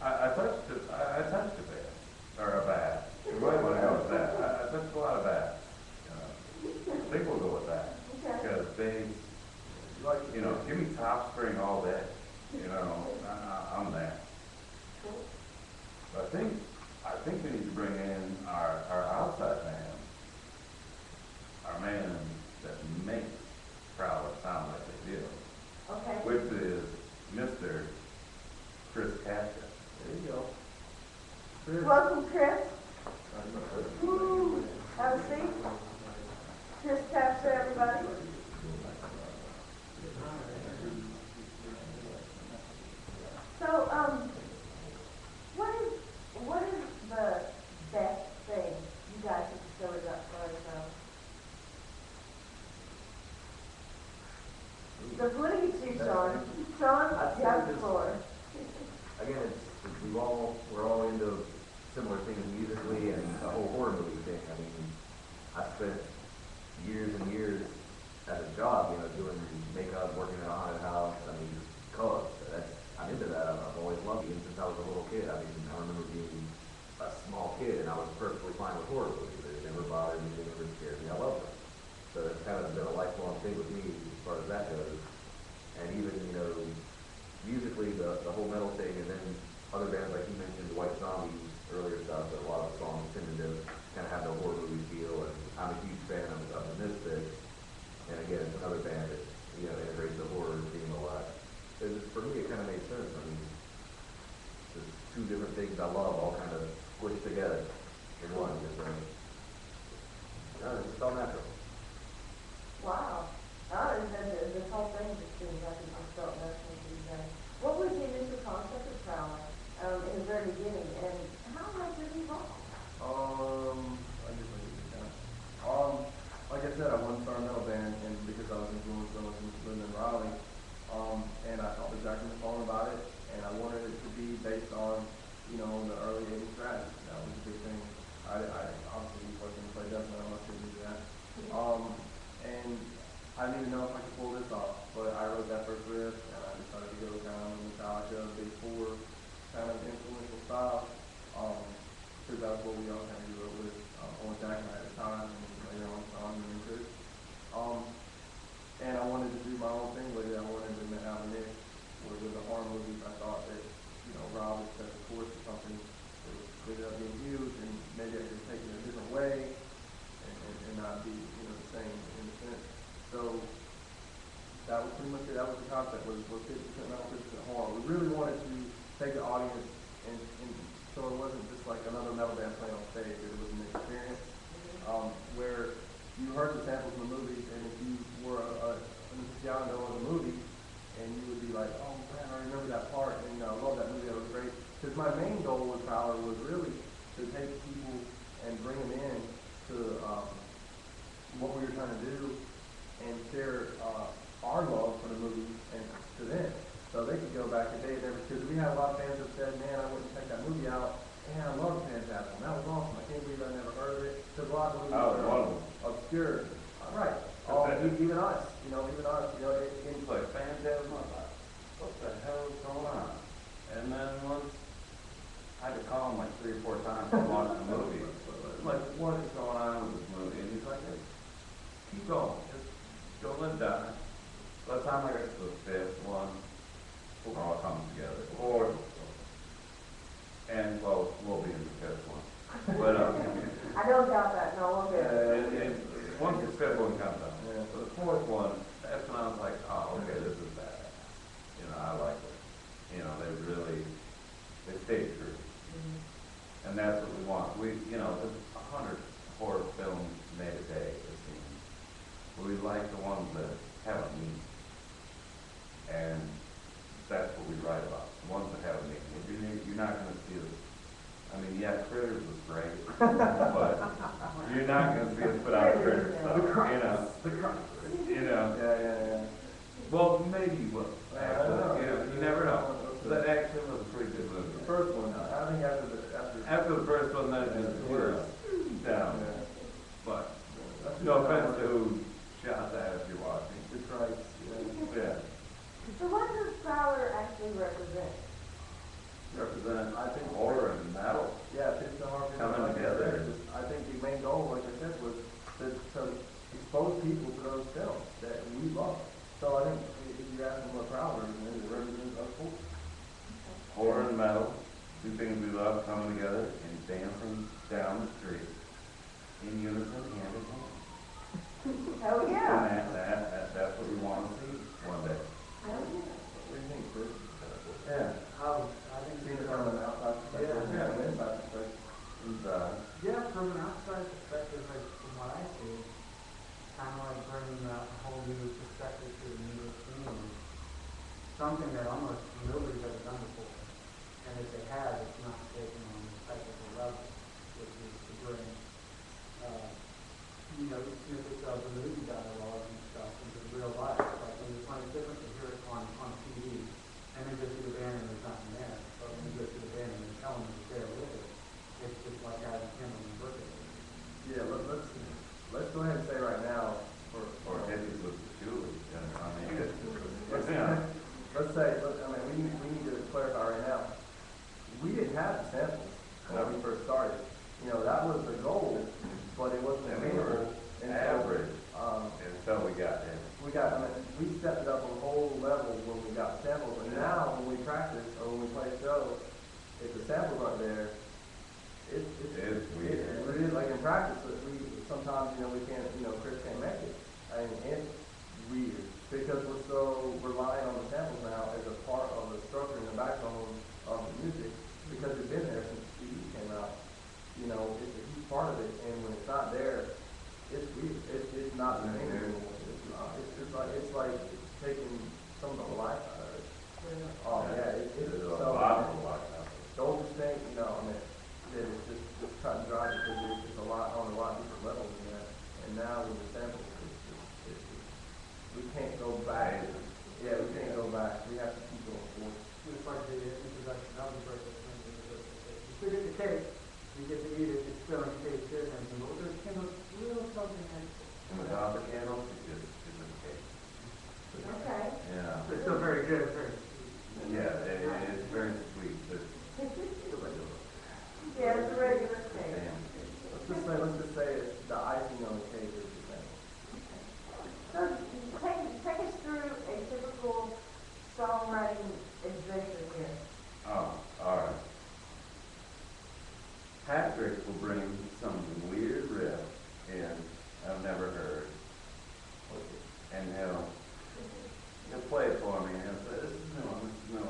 I touched a bass, or a bass. You might want to go with that. I touched a lot of bass. I think we'll go with that. Okay. Because bass, give me top string all day. I'm there. Cool. But I think we need to bring in our outside man, our man that makes Prowler sound like they do, Okay. which is Mr. Chris Casca. There you go. Chris. Welcome, Chris. Have a seat. Chris Tapster, everybody. So, what is the best thing you guys have discovered about yourself? The floor is you, Sean. Sean, I'd say you have the just- floor. Again, we're all into similar things musically, and the whole horror movie thing. I mean, I spent years and years as a job, doing makeup, working in a haunted house. I mean, I'm into that. I've always loved it, even since I was a little kid. I mean, I remember being a small kid, and I was perfectly fine with horror movies. They never bothered me, they never scared me. I loved them. So it's kind of been a lifelong thing with me as far as that goes. And even, musically, the whole metal thing, and then other bands like you mentioned, the White Zombies, earlier stuff, that a lot of the songs tended to kind of have the horror movie feel, and I'm a huge fan of the Misfits. And again, it's another band that, integrates the horror theme a lot. So for me, it kind of made sense. I mean, just two different things I love all kind of squished together in one. It's just all natural. Wow. This whole thing just seems like it just felt natural to you. really wanted to take the audience and so it wasn't just like another metal band playing on stage. It was an experience where you heard the samples in the movies, and if you were an aficionado of the movie, and you would be like, oh man, I remember that part, and I love that movie, that was great. Because my main goal with Prowler was really to take people and bring them in to what we were trying to do and share our love for the movie and to them. So they could go back and they never, because we had a lot of fans that said, man, I wouldn't check that movie out. Man, I love Phantasm. That was awesome. I can't believe I never heard of it. Because a lot of movies are obscure. Right. Even us, even us, It's like Phantasm. I'm like, what the hell is going on? And then once I had to call him like 3 or 4 times to watch the movie. I'm like, what is going on with this movie? And he's like, hey, keep going. Just go let it die. By the time I got to the 5th one, we'll all come together. Or, and well, we'll be in the 5th one. But I don't doubt that. No, okay. once the 5th one comes out, so the 4th one, that's when I was like, oh, okay, this is bad. I like it. They stayed true. And that's what we want. There's 100 horror films made a day, it seems. We like the ones that have a meaning. And that's what we write about. The ones that have a meaning. You're not going to see this. I mean, yeah, Critters was great, but you're not going to see us put out Critters stuff. The Christ. Yeah. Well, maybe you will. Actually, you never know. That actually was a pretty good movie. The first one, I think After the first one, that just down. Yeah. But no offense to who shot that if you're watching. The Christ. Yeah. So what does Prowler actually represent? Represent, I think, horror and metal. Yeah, it's the horror coming together. I think the main goal, like I said, was to expose people to those films that we love. So I think if you ask them what Prowler is, it represents us both. Horror and metal, 2 things we love coming together and dancing down the street in unison, hand in hand. Oh yeah. And that's what we want to see one day. Oh yeah. What do you think, Chris? Yeah. I think seeing it from an outside perspective, Yeah. an inside perspective. Yeah, from an outside perspective, from what I see, kind of like bringing a whole new perspective to the music community. Something that almost nobody's ever done before. And if they have, it's not taken on the technical level, which is to bring, snippets of the movie dialogue and stuff into real life. Like when it's different to hear it on TV, and then go to the band and there's nothing there. But when you go to the band and they're telling you there with it, it's just like having Cameron and Burke. Yeah, let's go ahead and say right now, Or hippies with the shoes. let's say, we need to clarify right now. We didn't have the samples when we first started. That was the goal, but it wasn't attainable. Average. Until we got in. We stepped it up a whole level when we got samples, and now when we practice or when we play a show, if the samples aren't there, it's weird. It really is like in practice. Sometimes we can't, Chris can't make it, and it's weird because we're so relying on the samples now as a part of the structure and the backbone of the music because it's been there since the CD came out. It's a huge part of it, and when it's not there, it's weird. It's not the same anymore. It's like taking some of the life out of it. Oh yeah, it's a so. lot of life out of it. Don't just think, that it's just cut and dry because it's a lot on a lot different levels than that. And now with the samples, we can't go back. Yeah, we can't go back. We have to keep going forward. It's like the introduction of the breakfast. You still get the cake, you get to eat it, it's still in the cake, there's anything, but there's little something extra. And without the candles, it's just a cake. Okay. Yeah. It's still very good, very sweet. Yeah, it's very sweet. Yeah, it's a regular cake. Let's just say it's the icing on the cake is the same. So take us through a typical songwriting adventure here. Oh, all right. Patrick will bring some weird riff in I've never heard, and he'll play it for me, and he'll say, "This is new, this is new."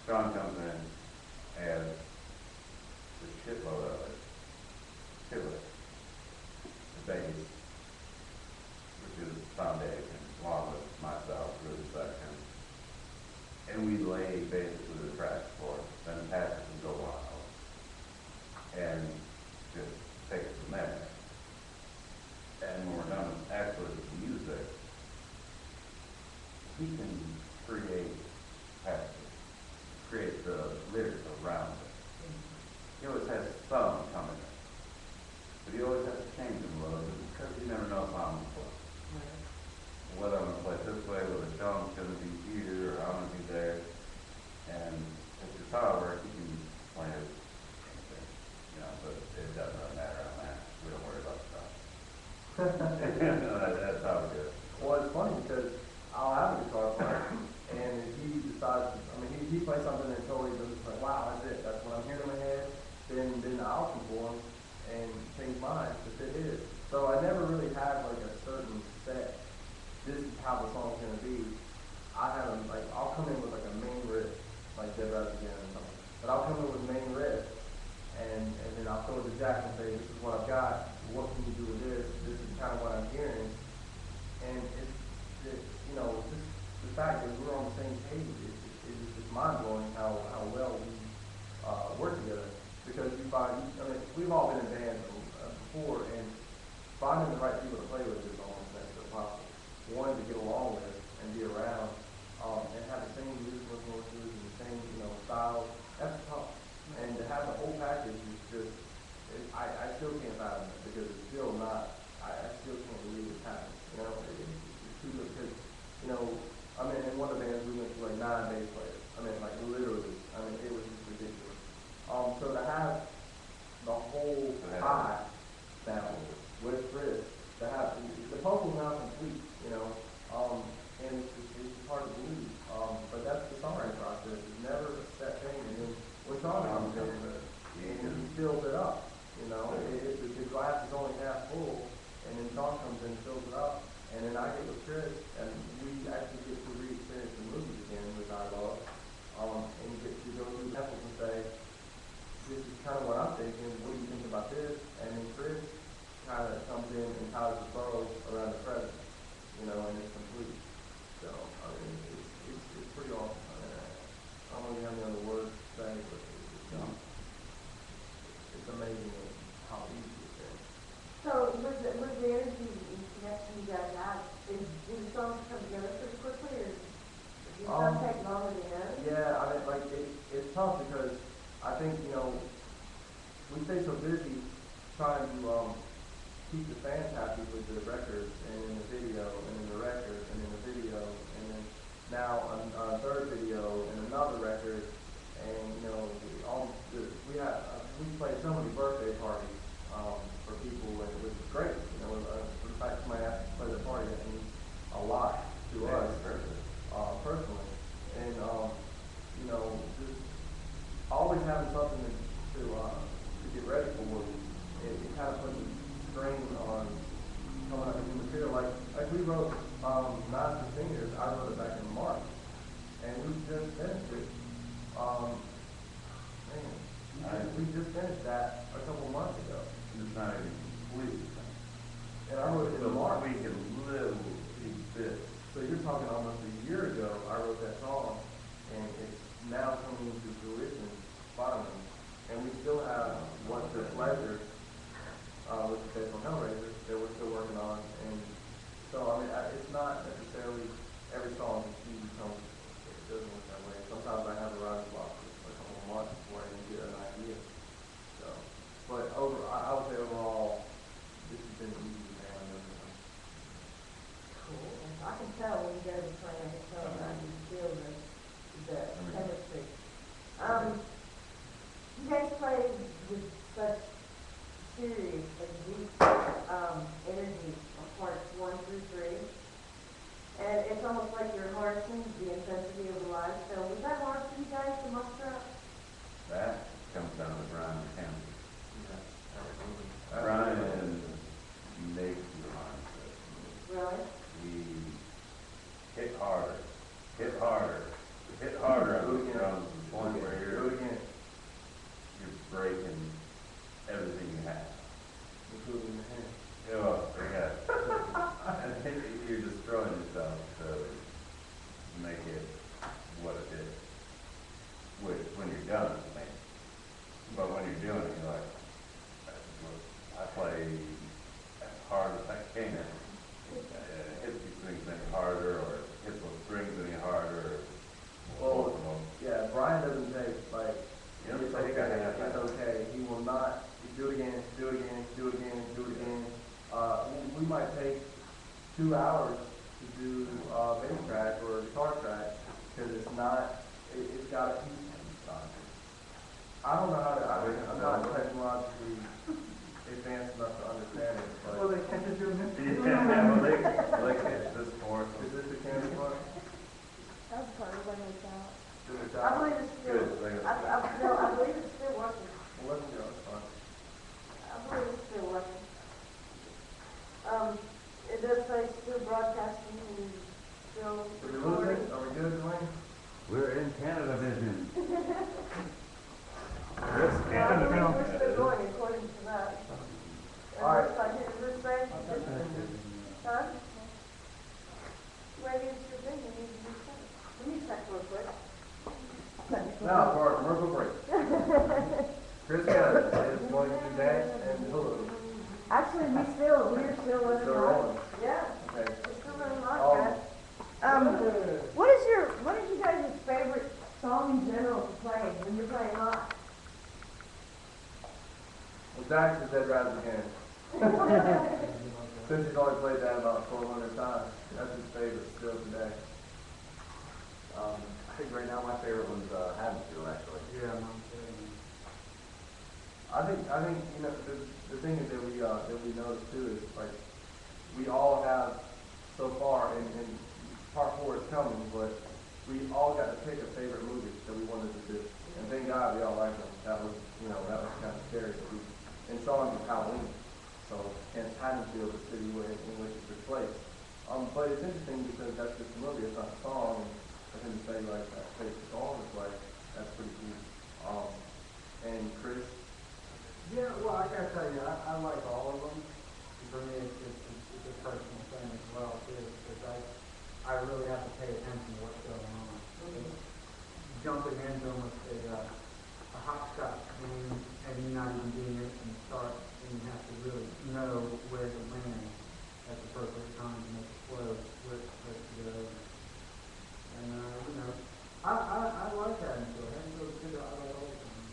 Sean comes in and the shitload of it, killer, the bass, which is foundation, along with myself, really section. And we lay basically the tracks for it. Then Patrick can go wild and just take it from there. And when we're done actually with the music, he can create the lyrics around it. He always has some coming in, but he always has to change them a little bit because he never knows how I'm going to play. Whether I'm going to play this way, whether Sean's going to be here or I'm going to be there. And his guitar work, he can play it, but it doesn't really matter on that. We don't worry about stuff. That's how we do it. Well, it's funny because I'll have a guitar player, and if he decides, he plays something that totally doesn't like, wow, that's it. That's what I'm hearing in my head. Then I'll conform and change mine to fit his. So I never really had like a certain set. This is how the song's gonna be. I'll come in with like a main riff, like Dead Rise Again or something. But I'll come in with a main riff, and then I'll throw it to Jack and say, this is what I've got. What can you do with this? This is kind of what I'm hearing. And just the fact that we're on the same page is just mind blowing how well we work together. Because we've all been in bands before, and finding the right people to play with is almost next to impossible. One to get along with and be around, and have the same musical influences and the same styles. That's tough. And to have the whole package is just, I still can't fathom it because it's still not. I still can't believe it's happening. It's too good because in one of the bands we went to like 9 bass players. Literally. It was just ridiculous. So to have the whole pie down with Chris, to have the puzzle's now complete, and it's hard to believe. But that's the songwriting process. It's never a set thing. And then when Sean comes in, he fills it up. The glass is only half full, and then Sean comes in and fills it up. And then I get with Chris, and we actually get to re-experience the movie again with our love. And you get to go through the and say, this is kind of what I'm thinking, what do you think about this? And then Chris kind of comes in and ties the bow around the present, and it's complete. So, it's pretty awesome. I don't really have any other words to say, but it's amazing how easy it is. So, with the energy and connection you guys have, do the songs come together pretty quickly, or does it take longer than others? Yeah, it's tough because I think, we stay so busy trying to keep the fans happy with the records and in the video and in the record and in the video and then now on a third video and another record and we played so many birthday parties for people and it was great. For the fact somebody asked to play the party, that means a lot to us personally. And just always having something to get ready for, it kind of puts a strain on coming up with new material. Like we wrote Nine for Singers, I wrote it back in March, and we just finished it. We just finished that a couple months ago. It's not even complete. And I wrote it in March. We can live exist. So you're talking almost a year ago, I wrote that song, and it's now coming to fruition finally. And we still have What's Your Pleasure, with the Faithful Hellraiser that we're still working on. And so, it's not necessarily every song that you become, it doesn't work that way. Sometimes I have a writer's block for a couple of months before I even get an idea. So, but I would say overall, this has been easy to handle. Cool. I can tell when you go to the plane, I can tell when you feel the chemistry. You guys play with such serious and deep energy on parts 1 through 3. And it's almost like you're harnessing the intensity of the live. So was that hard for you guys to muster up? That comes down to Brian County. Yeah, absolutely. Brian makes the mindset. Really? We hit harder on those drums. done it to me. But when you're doing it, you're like, I play as hard as I can. Hit these strings any harder, or hit those strings any harder. Well, yeah, Brian doesn't take, like, You know, it's so you okay, gotta have it's that. okay. He will not, do it again, do it again, do it again, do it again. We might take 2 hours to do bass track or guitar track, because it's not, it's got a piece. I don't know how to, I'm not technologically advanced enough to understand it, but. Well, they can't just do it. Yeah, well, they catch this for us. Is this the candy one? That was part of when it's out. Is it I believe it's still, Good, like a- no, I believe it's still working. Well, let me go, it's fine. I believe it's still working. It does say still broadcasting and still Did we lose recording. it? Are we good, Dwayne? We're in Canada vision. Well, I believe we're still going according to that. It All right. looks like it, is this saying? Huh? Maybe it's your thing, you need to do something. Let me check real quick. Now, for our commercial break. Chris Gunn is going to dance and Hulu. Actually, we're still living Still life. rolling. Yeah, Okay. we're still living life, Oh. guys. What is you guys' favorite song in general to play when you're playing live? Well, Dax is Dead Rise Again. Since he's only played that about 400 times, that's his favorite still today. I think right now my favorite one's Haddonfield, actually. Yeah, I'm saying. I think you know the thing is that we notice too is like we all have so far and part 4 is coming, but we all got to pick a favorite movie that we wanted to do, and thank God we all liked them. That was kind of scary. And songs of Halloween, so hence Haddonfield, the city in which it took place. But it's interesting because that's just a movie, it's not a song, and for him to say like that favorite song is like that's pretty cool. And Chris. Yeah, well, I gotta tell you, I like all of them. For me, it's a personal thing as well, too, because I really have to pay attention to what's going on. Jumping into them with a hopscotch game and you not even being able to start, and you have to really know where to land at the appropriate time to make it flow, where to go. And, I like that until I haven't really figured out all the time.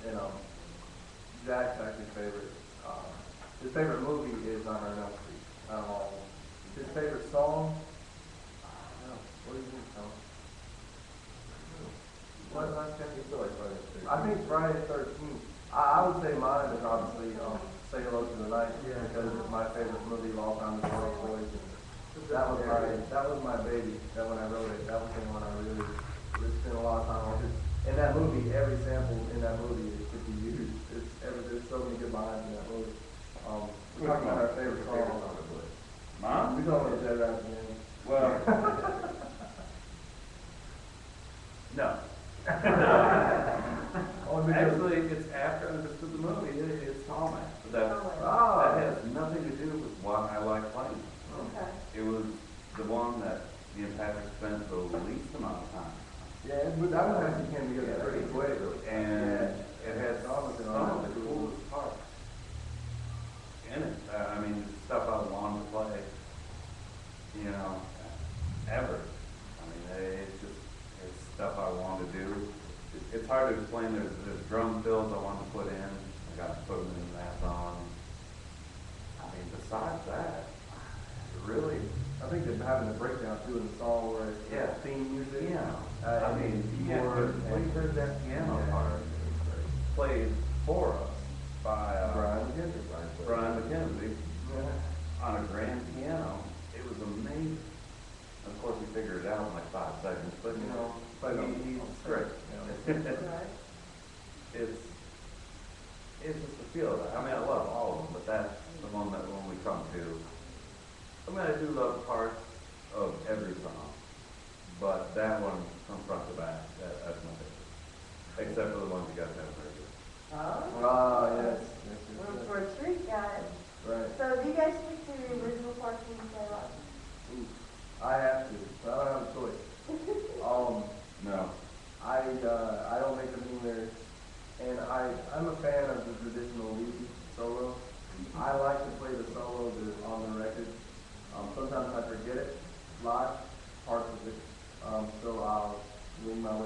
Yeah. And Jack's actually his favorite movie is On Our Elm Street. His favorite song, I don't know. What is his song? What last guy? He still likes Friday the 13th. I think Friday the 13th. I would say mine is obviously Say Hello to the Night, Yeah. because it's my favorite movie of all time, The World Boys. That was my baby. That when I wrote it, that was the one I really spent a lot of time on. 'Cause in that movie, every sample in that movie could be used. There's so many good lines in that movie. We're talking about our favorite song. Mom? We're talking about Dead Rise Again. Well, no. Oh, because- Actually, it's after I understood the movie. It's Hallmark. But Ah. that has nothing to do with what I like playing. Okay. It was the one that me and Patrick spent the least amount of time. Yeah, but that one actually came together pretty quick. And it has some of the coolest parts in it. I mean, stuff I wanted to play, ever. I mean, it's stuff I want to do. It's hard to explain. There's drum fills I want to put in. I got to put them in that song. I mean, besides that, really, I think that having the breakdown too in the song where it's Yeah. theme music. piano. I mean, keyboard when you heard that piano part played for us by Brian McKenzie. Brian McKenzie Yeah. on a grand piano. It was amazing. Of course, we figured it out in like 5 seconds, but he's great. Right. It's just the feel of it. I mean, I love all of them, but that's the one that when we come to. I mean, I do love parts of every song, but that one from front to back, that's my favorite. Except for the ones you guys haven't heard yet. Oh, Ah, yes. we're for a treat, guys. Right. So do you guys speak to the original parts when you play live? Ooh, I have to, but I don't have a choice. No. I don't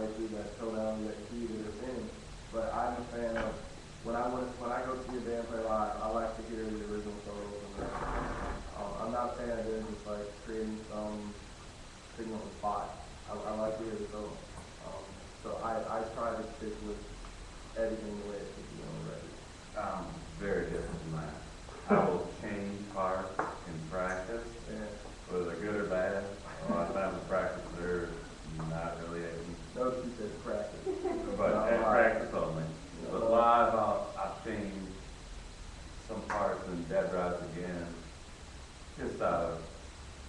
way through that tonality, that key that it's in. But I'm a fan of, when I go see a band play live, I like to hear the original solos and the I'm not a fan of them just like creating some signal on the spot. I like to hear the solo. So I try to stick with everything the way it should be on the record. Very different from that. I will change parts in practice, Yeah. whether they're good or bad. A lot of times in practice they're not really able, Notice you said practice. but at practice only. But live, I'll change some parts in Dead Rise Again, just out of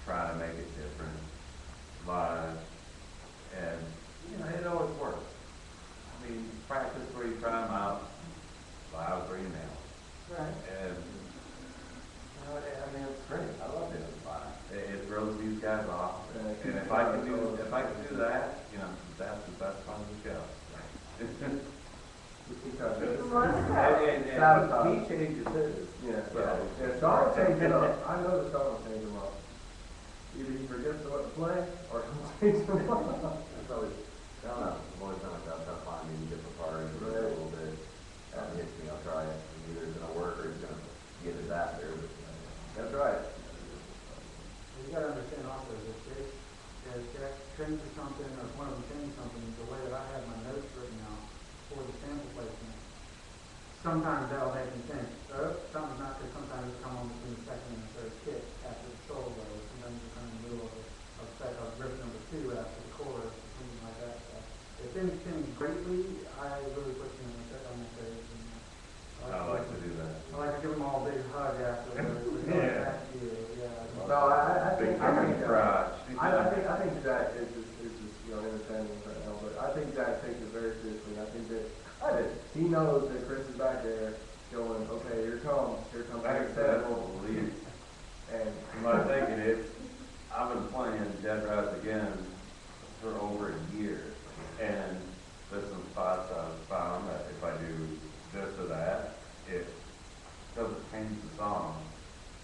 trying to make it different live, and you know it always works. I mean, practice where you try them out, live where you nail them. Right. And you know, I mean, it's great. I love doing it live. It throws these guys off, and if I can do that, you know, that's the best part of the show. He changes his. Yeah, Yeah. Sean will change it up. I know that Sean will change them up. Either he forgets what to play, or he'll change them up. It's always, I don't know, I've always done it, I've done finding different parts, a little bit. It hits me, I'll try it. Either it's gonna work or it's gonna be a disaster. But, That's right. You gotta understand also that if Jack changes something, or if one of them changes something, the way that I have my notes written out for the sample placement, sometimes that'll make me think, oh, something's not good. Sometimes it'll come on between the second and the third kick after the solo, or sometimes it'll come in the middle of riff number 2 after the chorus, or something like that. So if anything greatly, I really put them on the page. I like to do that. I like to give them all a big hug afterwards. Yeah. Thank you. Yeah. No, I think crotch. I think Zach is just entertaining right now, but I think Zach takes it very seriously. I think that he knows that Chris is back there going, okay, here comes Like I said, believe. and What I'm thinking is, I've been playing Dead Rise Again for over a year, and there's some spots I've found that if I do this or that, it doesn't change the song.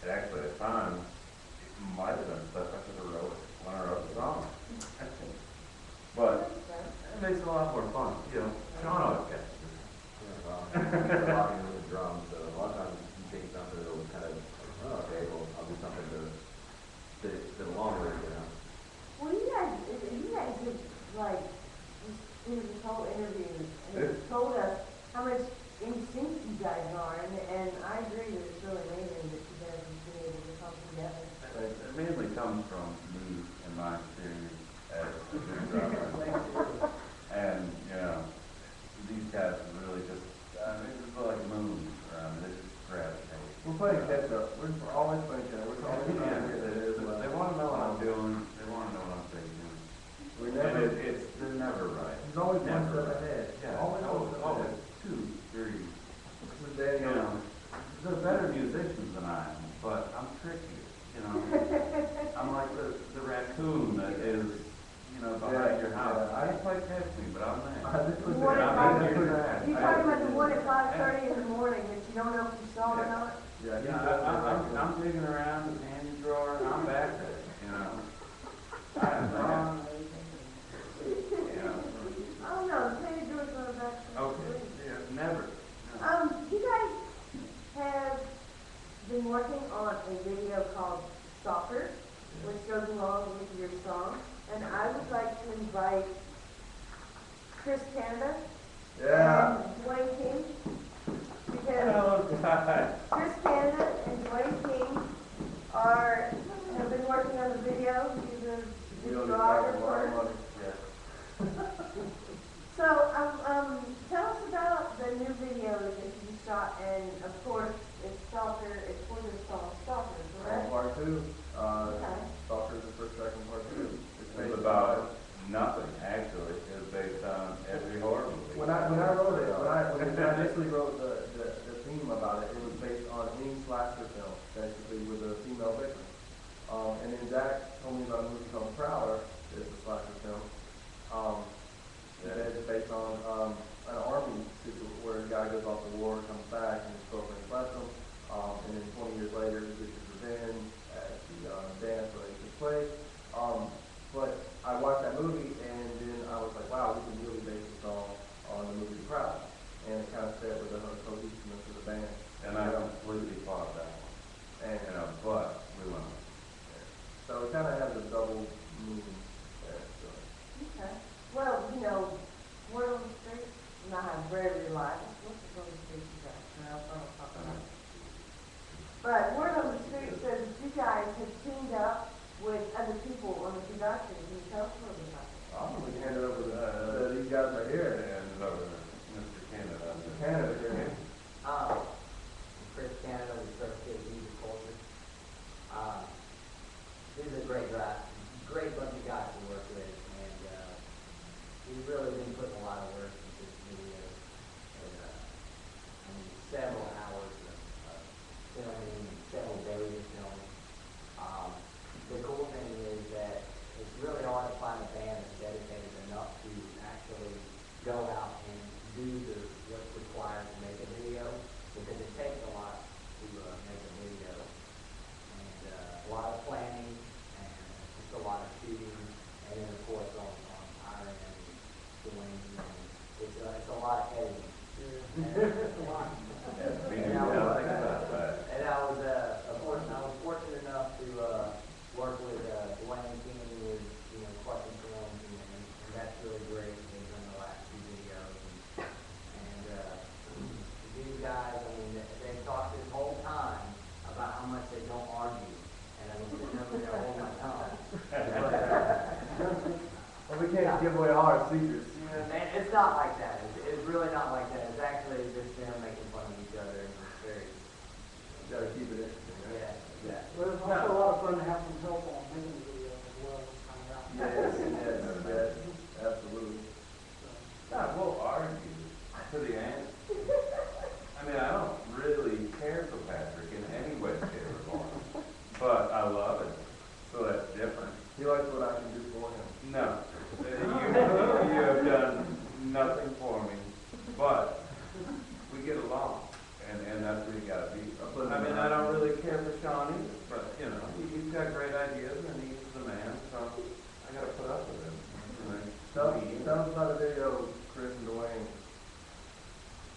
It actually, at times, it might have been stuff I could have wrote when I wrote the song. But it makes it a lot more fun, you know. Sean always gets it. talking with the drums, so a lot of times you take something that'll kind of, oh, okay, well, I'll do something to fit along with it, you know. Well, you guys just like just did this whole interview and told us how much in sync you guys are, and I agree that it's really amazing that you guys have been able to come together. It mainly comes from me and my experience as a drummer. And, you know, these guys really just, I mean, it's like moons around, they just gravitate. we're playing catch up. We're always playing catch up. We're always trying to get that as well. They want to know what I'm doing, they want to know what I'm thinking. We And never, they're never right. he's always one Never step right. ahead. Yeah, Always one step always ahead. 2, 3. With Danny, You know, they're better musicians than I am, but I'm tricky, you know. I'm like the raccoon that is, you know, behind your house. I ain't quite catch me, but I'm there. this was You want it. it I'm by- in your trash. You're talking about the one at 5:30 in the morning that you don't know if you saw or not? Yeah, he's Yeah, I'm digging around the panty drawer, and I'm back there, you know. I'm you know. Oh no, the Teddy George on the back. Okay, yeah, never. No. You guys have been working on a video called Stalker, which goes along with your song, and I would like to invite Chris Canada Yeah. and Dwayne King, because Oh, God. Chris Canada and Dwayne King have been working on the video. He's a We don't need to talk a lot of videographer. money. Yeah. So, tell us about the new video that you shot, and of course, it's Stalker, it's for the song Stalker, correct? Part 2, Okay. Stalker's the first track in part 2. It's It's based about nothing, actually. It's based on every horror movie. When I wrote it, when I initially wrote the theme about it, it was based on any slasher film, basically, with a female victim. And then Zach told me about a movie called Prowler, it's a slasher film. It's based on an army situation where a guy goes off to war, comes back, and his girlfriend left him. And then 20 years later, he gets his revenge at the dance where they took place. But I watched that movie, and then I was like, wow, we can do live. What's the going street you guys? No, I'll talk about it. But word on the street says that you guys have teamed up with other people on the production. Can you tell us a little bit about that? I'm going to hand it over to these guys right here. And over to Mr. Canada. Canada here. Chris Canada with Certificate of Music Culture. This is a great bunch of guys to work with, and we've really been putting a lot of work into this video. And, several hours of filming, several days of filming. The cool thing is that it's really hard to find a band that's dedicated enough to actually go out and do what's required to make a video, because it takes a lot to make a video, and a lot of planning, and just a lot of shooting, and then of course on our end, doing, it's a lot of editing. It's a lot. And I was fortunate enough to work with Dwayne King with Clutching Films, and that's really great. They've done the last two videos, and these guys, I mean, they've talked this whole time about how much they don't argue, and I was sitting over there holding my tongue. Well, we can't give away all our secrets. And it's not like that. It's really not like that. It's actually just them making fun of each other, and it's very, You got to keep it interesting, right? yeah, exactly. But it's also a lot of fun to have some help on making the video as well. Kind of out. Yes, absolutely. God, we'll argue to the end. I mean, I don't really care for Patrick in any way, shape, or form, but I love it, so that's different. He likes what I can do for him. No, you have done nothing for me, but we get along, and that's where you gotta be. I mean, I don't really care for Sean either, but, he's got great ideas, and he's the man, so I gotta put up with him. Tell us about the video, Chris and Dwayne.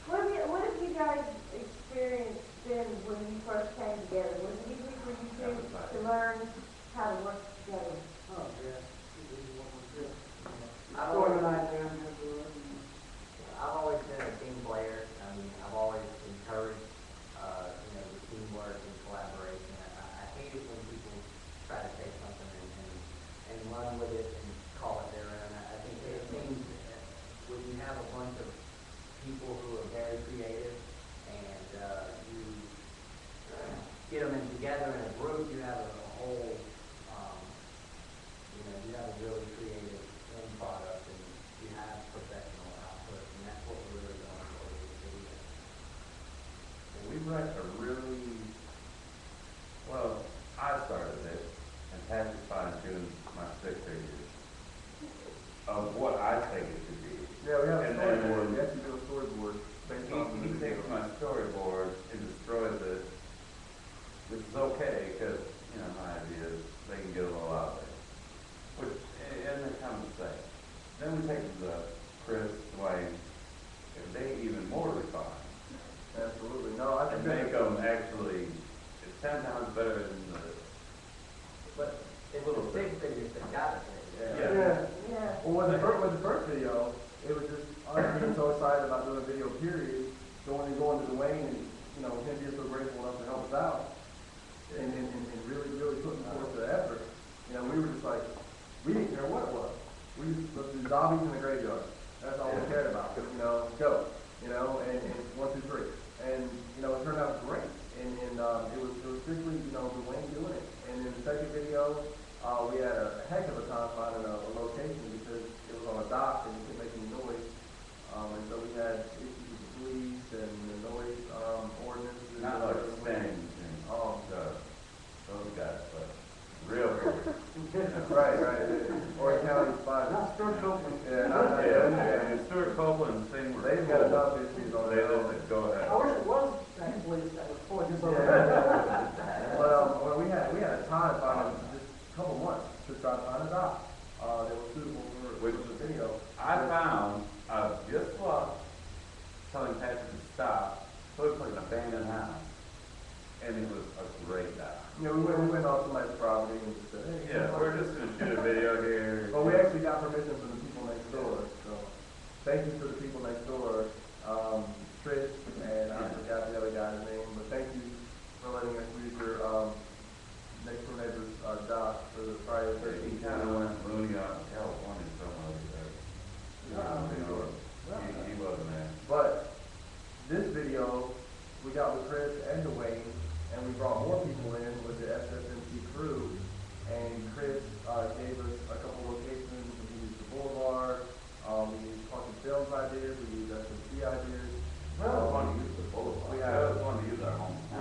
What have you guys experienced then when you first came together? Was it easy for you two to learn how to work together? Oh, yeah. It is what we do. I've Organize them, have to do it. I've always been a team player. I mean, I've always encouraged, the teamwork and collaboration. I hate it when people try to take something and run with it and call it their own. I think it means that when you have a bunch of people who are very creative and you get them in together in a group, you have a whole, you have a really creative end product, and you have professional output, and that's what we're really going for with this video. We went a I started it, and Patrick fine-tuned my stick figures of what I think it should be. Yeah, we have a And storyboard. then- We actually do a storyboard based on the He video. takes my storyboard and destroys it, which is okay, because, my ideas, they can get a little out there. Which, and they come to say. Then we take it to Chris, Dwayne, and they even more refine. Absolutely. No, I And think make them actually, it's 10 times better than But it's the stick figures that got us there. Yeah. Yeah. Well, with the first video, it was just us being so excited about doing a video, period. Going to Dwayne and, him being so grateful enough to help us out. And really putting forth the effort. We were just like, we didn't care what it was. We just, let's do zombies in the graveyard. That's all we cared about. Go. And 1, 2, 3. And, it turned out great. And it was strictly, Dwayne doing it. And in the second video, we had a heck of a time finding a location because it was on a dock and we couldn't make any noise. And so we had issues with the police and the noise ordinances. Not like Spain and those guys, but real. Right. Or County Spot. Not Stuart Copeland. And Stuart Copeland thing. They've got enough issues on They their live own. it, go ahead. I wish it was that police that was for his own. But we had a time finding just a couple months to try to find a dock that was suitable for the video. I found, just luck, telling Patrick to stop, so it's like an abandoned house. And it was a great dock. We went on somebody's property and just said, hey. Yeah, we're just gonna shoot a video here. Well, we actually got permission from the people next door, so thank you to the people next door. Chris and Dwayne, and we brought more people in with the SSMC crew. And Chris gave us a couple locations. We used the Boulevard. We used Haunted Films ideas. We used SMC ideas. Well, I want to use the Boulevard. We I had, just want to use our home. we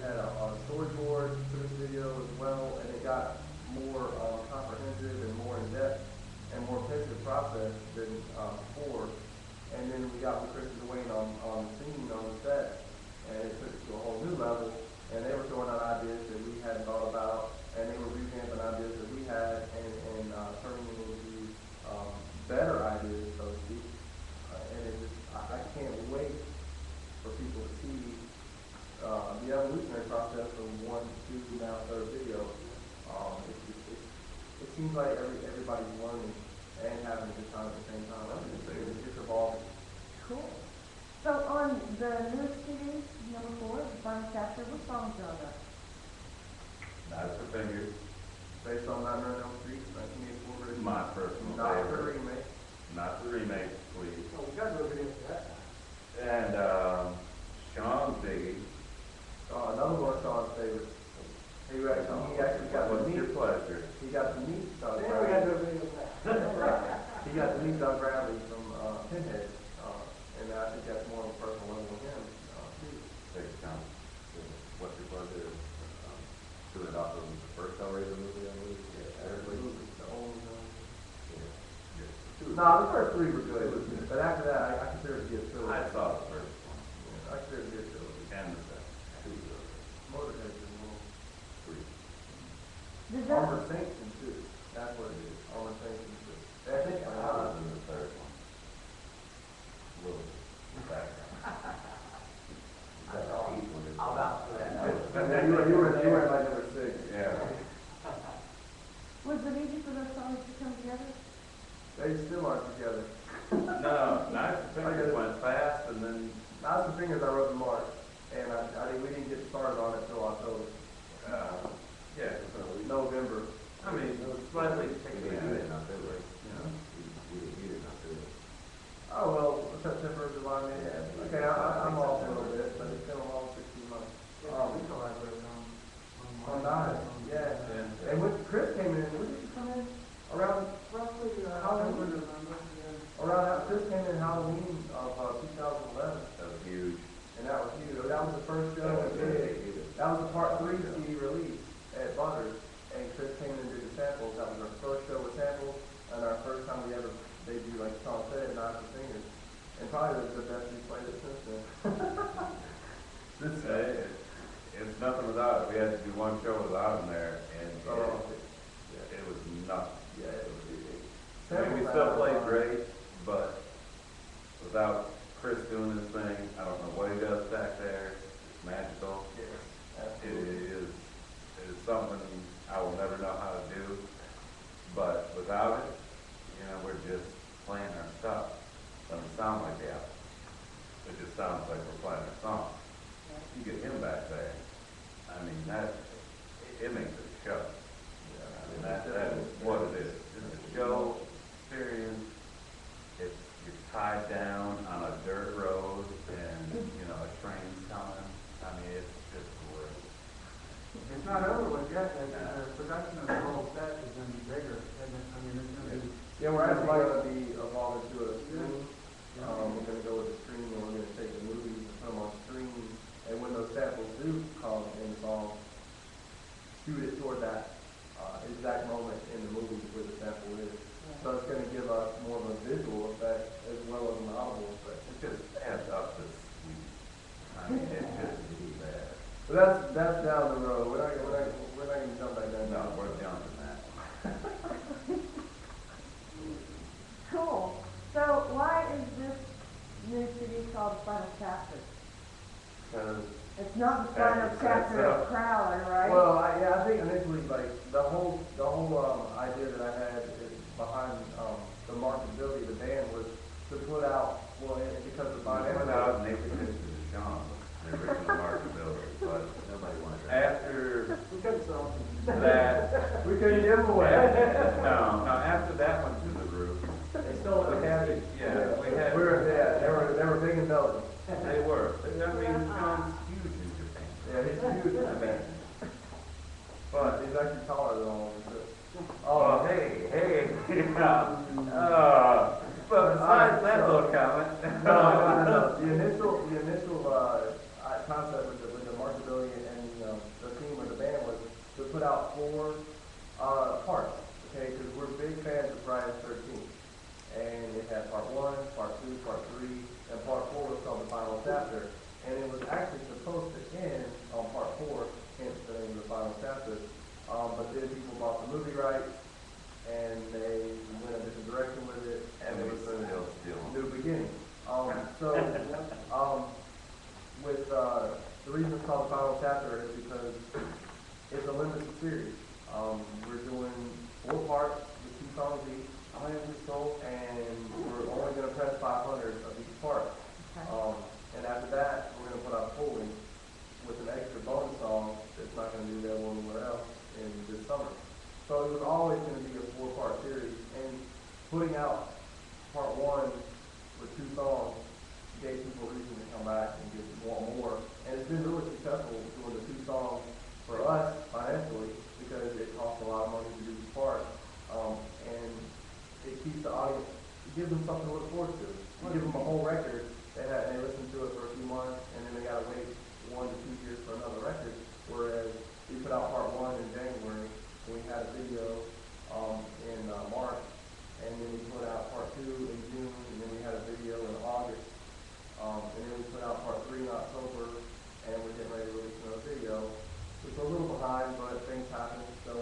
had a storyboard for this video as well, and it got more comprehensive and more in depth and more intensive process than before. And then we got with Chris and Dwayne on the scene, on the set, and it took it to a whole new level. And they were throwing out ideas that we hadn't thought about, and they were revamping ideas that we had and turning them into better ideas, so to speak. And it just, I can't wait for people to see the evolutionary process from one to now third video. It seems like everybody's learning and having a good time at the same time. It's evolving. Cool. So on the newest CD, number 4, The Final Chapter, what songs are on that? That's the finger. Based on Nightmare on Elm Street, 1984 version. My personal Not the favorite. remake. Not the remake, please. Oh, we got no video for that. And Sean's biggie. Another one of Sean's favorites. He actually got to What's your meet. pleasure? He got to meet Doug Then we got Bradley. no video for that. He got to meet Doug Bradley from Pinhead, and I think that's more on a personal level with him too. Take account. What's your pleasure? Doing it off of the first Hellraiser movie, I believe. The only one. Yeah. No, the first 3 were good, but after that, I consider it to be a trilogy. I saw the first one. I consider it to be a trilogy. And the second. Two good. Motorhead's in one. 3. Does that, Armored Saints in 2. That's what it is. Armored Saints in 2. I think I was in the third one. A little background. I'll vouch for that. you were in like number 6. Yeah. was it easy for those songs to come together? They still aren't together. No, Knives and Fingers went fast, and then Knives and Fingers I wrote in March, and we didn't get started on it until October. yeah, so November. I mean, slightly We taken didn't do out. it, not do it. You know, We did not do it. Oh, well, September, July, maybe. Yeah. Okay, I'm off a little bit, but it's been a long 16 months. We collaborated On Knives, yeah. Yeah. And when Chris came in, when did you come in? Around roughly, Halloween? Around that, Chris came in Halloween of 2011, that was huge. and that was huge. That was the first show That was we did. big. That was the part 3 CD release at Butters, and Chris came in and did the samples. That was our first show with samples, and our first time we ever debuted, like Sean said, Knives and Fingers. And probably the best we played it since then. It's nothing without it. We had to do one show without him there, and it was nuts. Yeah, it was big. I mean, we still played great, but without Chris doing his thing, I don't know what he does back there. It's magical. Yes, It absolutely. is something I will never know how to do, but without it, we're just playing our stuff. Doesn't sound like the album. It just sounds like we're playing our song. You get him back there, I mean, it makes it a show. I mean, that is what it is. It's a show experience. You're tied down on a dirt road, and a train's coming. I mean, it's just great. It's not over with yet. The production of the whole set is going to be bigger. And I mean, it's going to be. Yeah, we're actually going to be evolving to a stream. We're going to go with the stream, and we're going to take the movies and put them on stream. And when those samples do come in the song, shoot it toward that exact moment in the movie where the sample is. So it's going to give us more of a visual effect as well as an audible effect. It just adds up to sweet. I mean, it just is bad. But that's down the road. We're not going to jump back down. No, we're jumping that. Cool. So why is this new CD called The Final Chapter? Because It's not the final chapter of Prowler, right? Well, I think initially, like the whole idea that I had behind the marketability of the band was to put out, because the I went out and they petitioned to Sean, the original marketability, but Nobody wanted that. after We couldn't sell them. we that, couldn't give them away. no, after that went through the roof. They stole the candy. Yeah, we had. They were big and Belgian. They were. I mean, Sean's Besides that little comment. No. The initial concept with the marketability and the theme of the band was to put out 4 parts, okay? Because we're big fans of Friday the 13th. And it had part 1, part 2, part 3, and part 4 was called the final chapter. And it was actually supposed to end on part 4, hence the name of the final chapter. But then people bought the movie rights, and they went a different direction with it, and it was a new beginning. With the reason it's called the final chapter is because it's a limited series. We're doing 4 parts with 2 songs each. And we're only going to press 500 of each part. Okay. And after that, we're going to put out full length with an extra bonus song that's not going to be available anywhere else in this summer. So it was always going to be a 4-part series. And putting out part 1 with 2 songs gave people a reason to come back and want more. And it's been really successful doing the 2 songs for us financially because it costs a lot of money to do each part. And it keeps the audience, it gives them something to look forward to. You give them a whole record, they listen to it for a few months, and then they gotta wait 1 to 2 years for another record. Whereas we put out part 1 in January, and we had a video in March, and then we put out part 2 in June, and then we had a video in August, and then we put out part 3 in October, and we're getting ready to release another video. It's a little behind, but things happen, so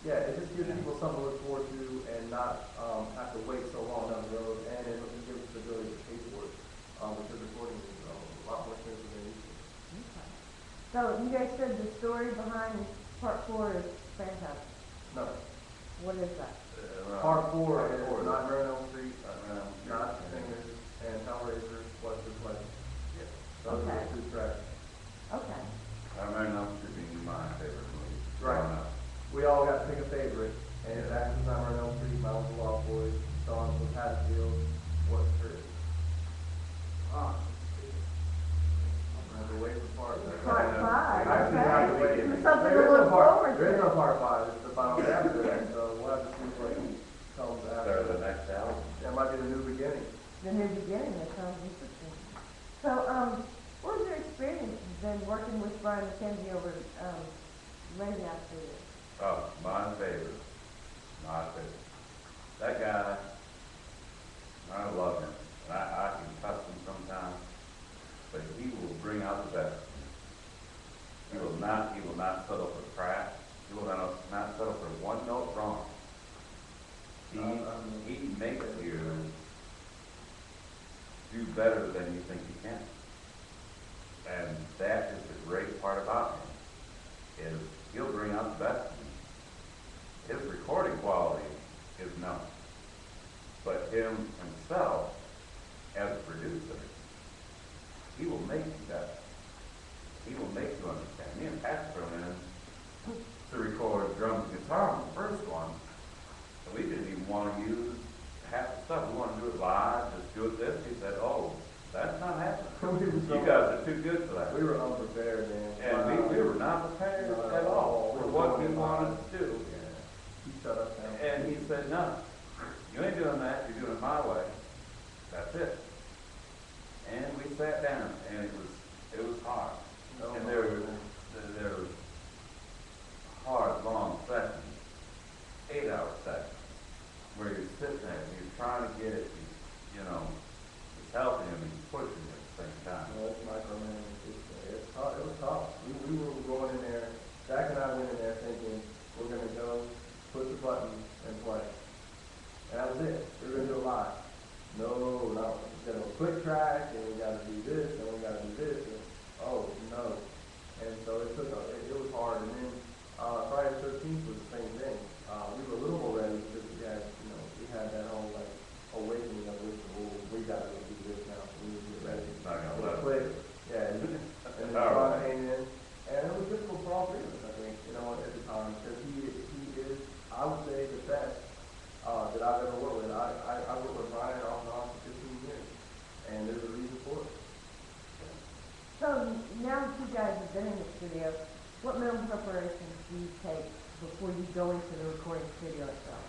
it just gives people something to look forward to and not have to wait so long down the road, and it gives us the ability to pay for it because recording is a lot more expensive than it used to. Okay. So you guys said the story behind part 4 is fantastic. No. What is that? Part 4 is Not Mary Elm Street, Not Singers, and Hellraiser, What's Your Pleasure. Those are the 2 tracks. Okay. Mary Elm Street being my favorite movie. Right. We all got to pick a favorite, and it's actually Not Mary Elm Street, Mountains of Lost Boys, Songs from Hatfield, What's Yours. I'm going to have to wait for part 5. Part 5, Actually, I have to wait. okay. Something to look forward to. There is no part 5, it's the final chapter, so we'll have to see what comes Start after. the next album. That might be the new beginning. The new beginning, that sounds interesting. So, what was your experience then working with Brian McKenzie over Lady After You? Oh, my favorite. My favorite. That guy, I love him. And I can cuss him sometimes, but he will bring out the best. He will not settle for crap. He will not settle for 1 note wrong. He makes you do better than you think you can. And that is the great part about him, is he'll bring out the best in you. His recording quality is known. But him himself, as a producer, he will make you better. He will make you understand. Me and Pat threw in to record drums and guitar on the first one, and we didn't even want to use half the stuff. We wanted to do it live, just do it this. He said, "Oh, that's not happening. You guys are too good for that." We were unprepared, man. And we were not prepared at all for what he wanted to do. He shut us down. And he said, "No, you ain't doing that. You're doing it my way. That's it." And we sat down, and it was hard. And there were hard, long sessions, 8-hour sessions, where you're sitting there and you're trying to get it, it's helping him and he's pushing you at the same time. It's micromanaging. It's tough. It was tough. We were going in there, Jack and I went in there thinking, we're going to go, push the button, and play. And that was it. We were going to do it live. No, we got a quick track, and we got to do this, and we got to do this. And, oh, no. And so it was hard. And then Friday the 13th was the same thing. We were a little more ready because we had that whole awakening of which we got to do this now. So we were ready. It's not going to let Quick. Yeah. And then Sean came in, and it was difficult for all 3 of us, I think, at the time, because he is, I would say, the best that I've ever worked with. I worked with Brian off and on for 15 years, and there's a reason for it. So now that you guys have been in the studio, what mental preparations do you take before you go into the recording studio itself?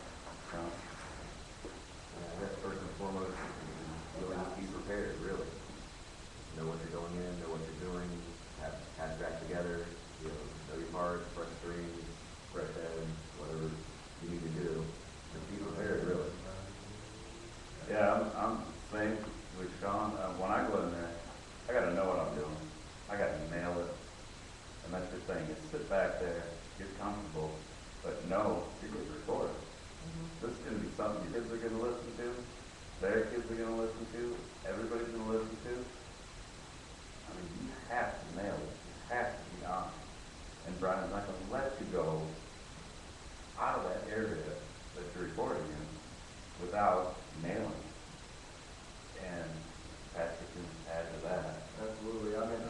their kids are gonna listen to, everybody's gonna listen to. I mean, you have to nail it. You have to be on. And Brian's not gonna let you go out of that area that you're recording in without nailing it. And Patrick can add to that. Absolutely. I mean,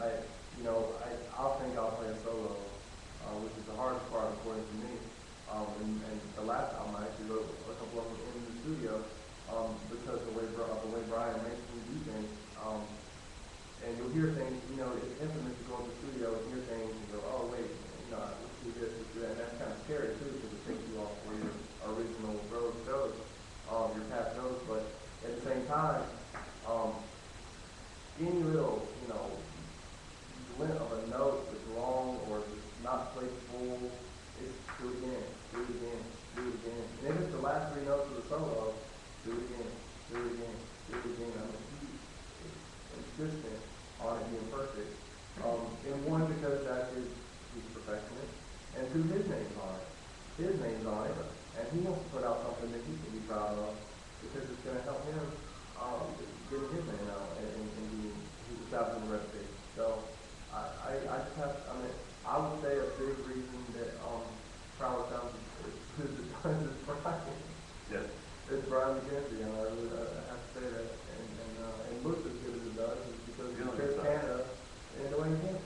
I'll think I'll play a solo, which is the hardest part according to me. And the last album I actually wrote a couple of them in the studio, because of the way Brian makes me do things. And you'll hear things, it's infamous to go in the studio and hear things and go, oh wait, let's do this, let's do that. And that's kind of scary too, because it takes you off where your original road goes, your path goes. But at the same time, any little, glint of a note that's wrong or just not played full, it's do it again, do it again, do it again. And if it's the last three notes of the solo, do it again, do it again, do it again. I mean, he's insistent on it being perfect. And one, because he's a perfectionist, and two, his name's on it. His name's on it, and he wants to put out something that he can be proud of, because it's going to help him getting his name out and being establishing the reputation. So I just have, I would say a big reason that Prowler sounds as good as it does is Brian. Yes. It's Brian McKenzie, and I have to say that, and looks as good as it does is because he plays Canada and the way he can.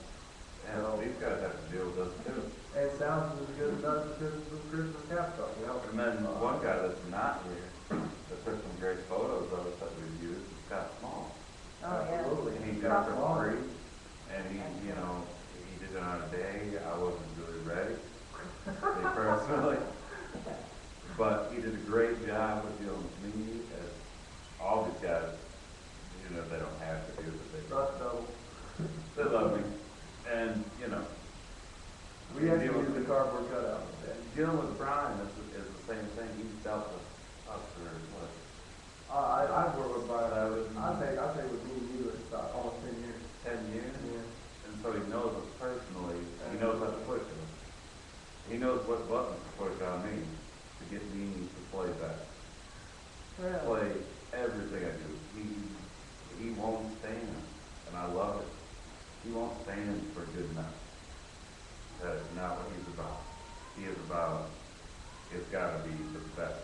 And these guys have to deal with us too. And sounds as good as it does because of the Christmas cap stuff, And then one guy that's not here, that took some great photos of us that we've used, is Scott Small. Oh, yeah. Absolutely. And he did it for free, and he did it on a day I wasn't really ready, me personally. But he did a great job with dealing with me, as all these guys, they don't have to do the thing. They love me. And, we have to use the cardboard cutout. dealing with Brian is the same thing. He's dealt with us for what? I've worked with Brian. I'd say with me and you, it's almost 10 years. 10 years? Yeah. And so he knows us personally. He knows how to push us. He knows what buttons to push on me to get me to play better. Really? Play everything I do. He won't stand, and I love it. He won't stand for good enough. That's not what he's about. He is about, it's got to be the best.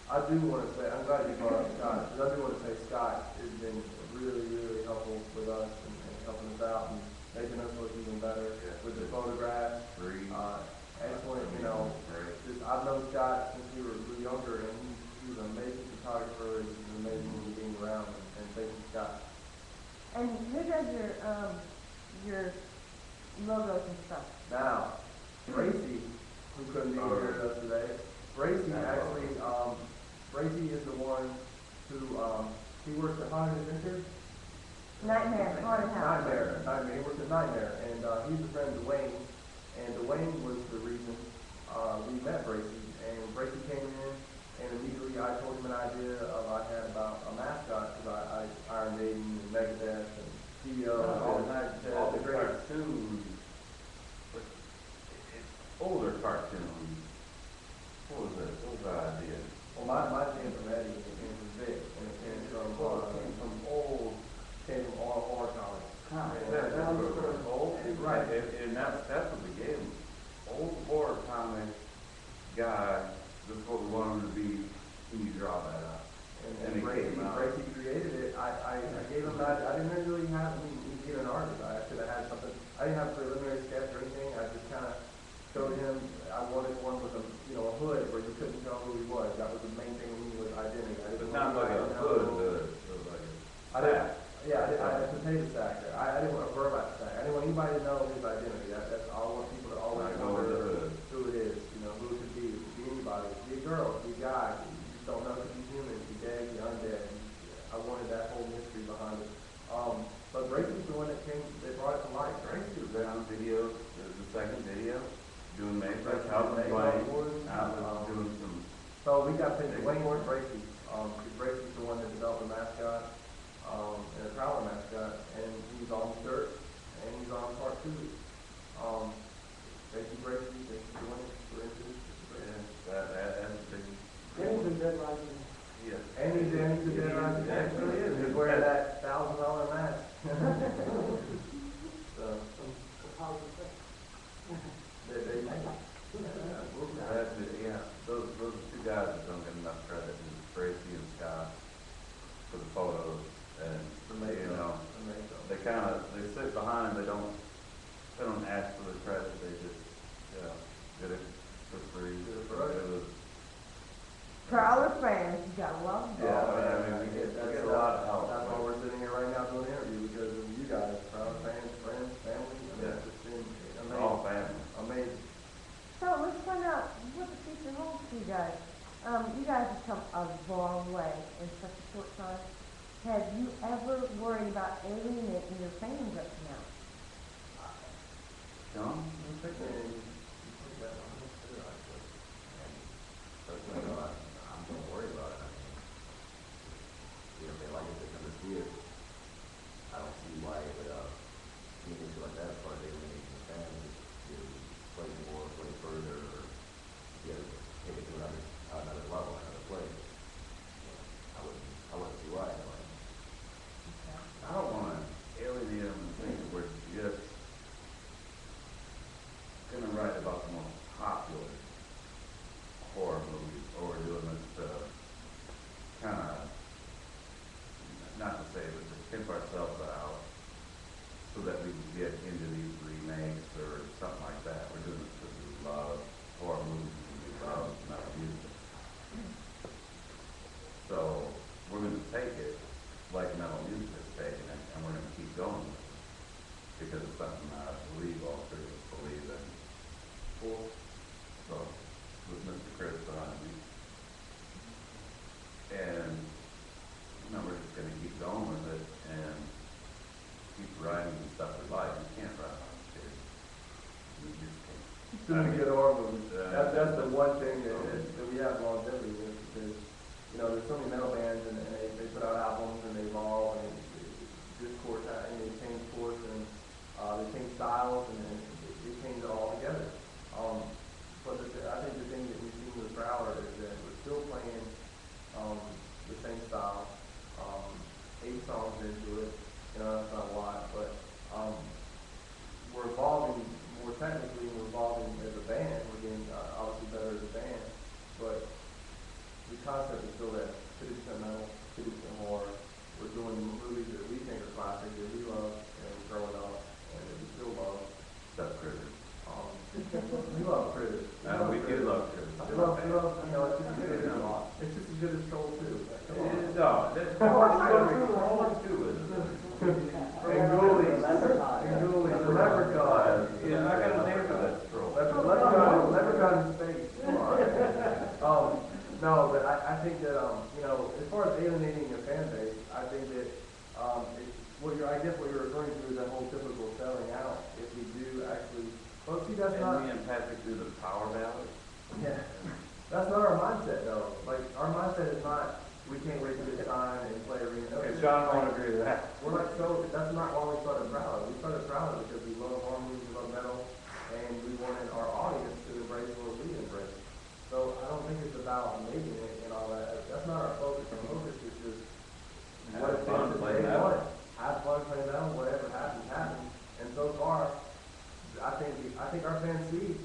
I do want to say, I'm glad you brought up Scott, because I do want to say Scott has been really, really helpful with us and helping us out and making us look even better with the photographs. Excellent, I've known Scott since we were younger, and he's an amazing photographer, and he's an amazing human being around, and thank you, Scott. And who does your logos and stuff? Now, Bracy, who couldn't be here with us today, Bracy actually, Bracy is the one who, he works at Haunted Adventure. Nightmare, Haunted House. Nightmare, he works at Nightmare, and he's a friend of Dwayne, and Dwayne was the reason we met Bracy, and Bracy came in, and immediately I told him an idea I had about a mascot, because I Iron Maiden and Megadeth and CEO and all the cartoons, older cartoons. What was it? What was the idea? Well, my came from Eddie, and it came from Vic, and it came from all horror comics. That was sort of old. Right, and that's what we gave him. Old horror comic guy. This is what we want him to be. Can you draw that up? And Bracy created it. I gave him that. I didn't really have he's an artist. I should have had something. I didn't have a preliminary sketch or anything. I just kind of showed him. I wanted one with a hood where you couldn't tell who he was. That was the main thing with me was identity. But not like a hood. I had a potato sack there. I didn't want a burlap sack. I didn't want anybody to know his identity. That's all I want people to always wonder who it is. Who it could be. It could be anybody. It could be a girl. It could be a guy. You just don't know. It could be human. It could be dead. It could be undead. I wanted that whole mystery behind it. But Bracy's the one that brought it to life. Bracy was on video. It was the second video. Doing makeup, helping Dwayne, doing some. So we got picked Dwayne or Bracy. Bracy's the one that developed the mascot, and the Prowler mascot, and he's on the shirt, and he's on part 2. Thank you, Bracy. Thank you for doing it. We're into it. That's big. Danny's been dead rising. Yeah. And he's a dead on. He actually is. He's wearing that $1,000 mask. So, they make it. Yeah, those are two guys that don't get enough credit, is Tracy and Scott, for the photos, and, you know, they sit behind, they don't ask for the credit, they just, you know, get it for free. It was, Prowler fans, you gotta love them. yeah, I mean, we get a lot of help. That's why we're sitting here right now doing an interview, because of you guys, proud fans, friends, family. I mean, Yeah. it's just been We're all family. amazing. So let's find out what the future holds for you guys. You guys have come a long way in such a short time. Have you ever worried about alienating your fans up to now? John? Personally, no, I'm don't worry about it. I mean, you know, they like it, they come to see it. I don't see why it would, anything like that, as far as alienating the fans, to play more, play further, or, you know, take it to another level, another place. I wouldn't see why, anyway. I don't want to alienate them and think that we're just going to write about the most popular horror movies, or we're doing this to kind of, not to say, but to pimp ourselves out so that we can get into these remakes or something like that. We're doing this because we love horror movies and we love metal music. So we're going to take it like metal music is taking it, and we're going to keep going with it because it's something I believe all three of us believe in. Cool. So, with Mr. Chris behind me. And, you know, we're just gonna keep going with it and keep writing the stuff we like. You can't write on shit. You just can't. Doing good horror movies. That's the one thing that we have longevity with, because, you know, there's so many metal bands and they put out albums and they evolve and they change course and they change styles and they change it all together. But I think the thing that we've seen with Prowler is that we're still playing the same style. 8 songs into it, you know, that's not a lot, but we're evolving more technically, we're evolving as a band, we're getting obviously better as a band, but the concept is still that 50% metal, 50% horror. We're doing movies that we think are classics, that we love, and growing up, and that we still love. Except Critters. We love Critters. We do love Critters. We love, you know, it's just as good as Troll 2. No, Troll 2 is. And Ghoulies. The Leprechaun. Yeah, I got a name for that Troll. Leprechaun in space. Come on. No, but I think that, you know, as far as alienating your fan base, I think that what you're referring to is that whole typical selling out. If we do actually, well, see, that's not. And me and Patrick do the power ballad. Yeah, that's not our mindset though. Like, our mindset is not, we can't wait to get signed and play arena. Okay, Sean won't agree with that. We're like, so that's not why we started Prowler. We started Prowler because we love harmony, we love metal, and we wanted our audience to embrace what we embrace. So I don't think it's about making it and all that. That's not our focus. Our focus is just Have fun playing metal. Have fun playing metal. Whatever happens, happens. And so far, I think our fans see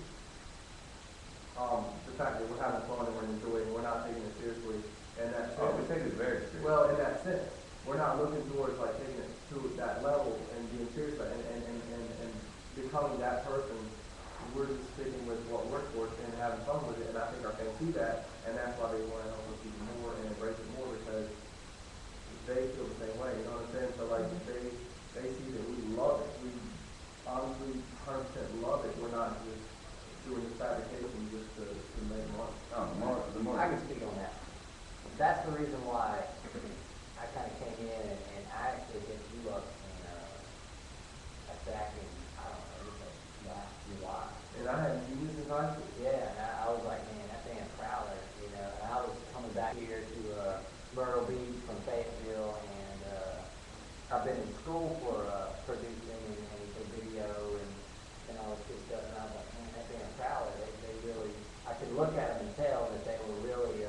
the fact that we're having fun and we're enjoying. We're not taking it seriously. And that We take it very seriously. well, in that sense, we're not looking towards like taking it to that level and being serious and becoming that person. We're just sticking with what works for us and having fun with it, and I think our fans see that, and that's why they want to help us even more and embrace it more, because they feel the same way, you know what I'm saying? So like, they see that we love it, we honestly 100% love it, we're not just doing this fabrication just to make money. Oh, the more. I can speak on that. That's the reason why I kind of came in and I actually hit you up back in, I don't know, it was like last July. And I hadn't seen you since high school. Yeah, and I was like, man, that damn Prowler, you know, and I was coming back here to Myrtle Beach from Fayetteville, and I've been in school for producing and video and all this good stuff, and I was like, man, that damn Prowler, they really, I could look at them and tell that they were really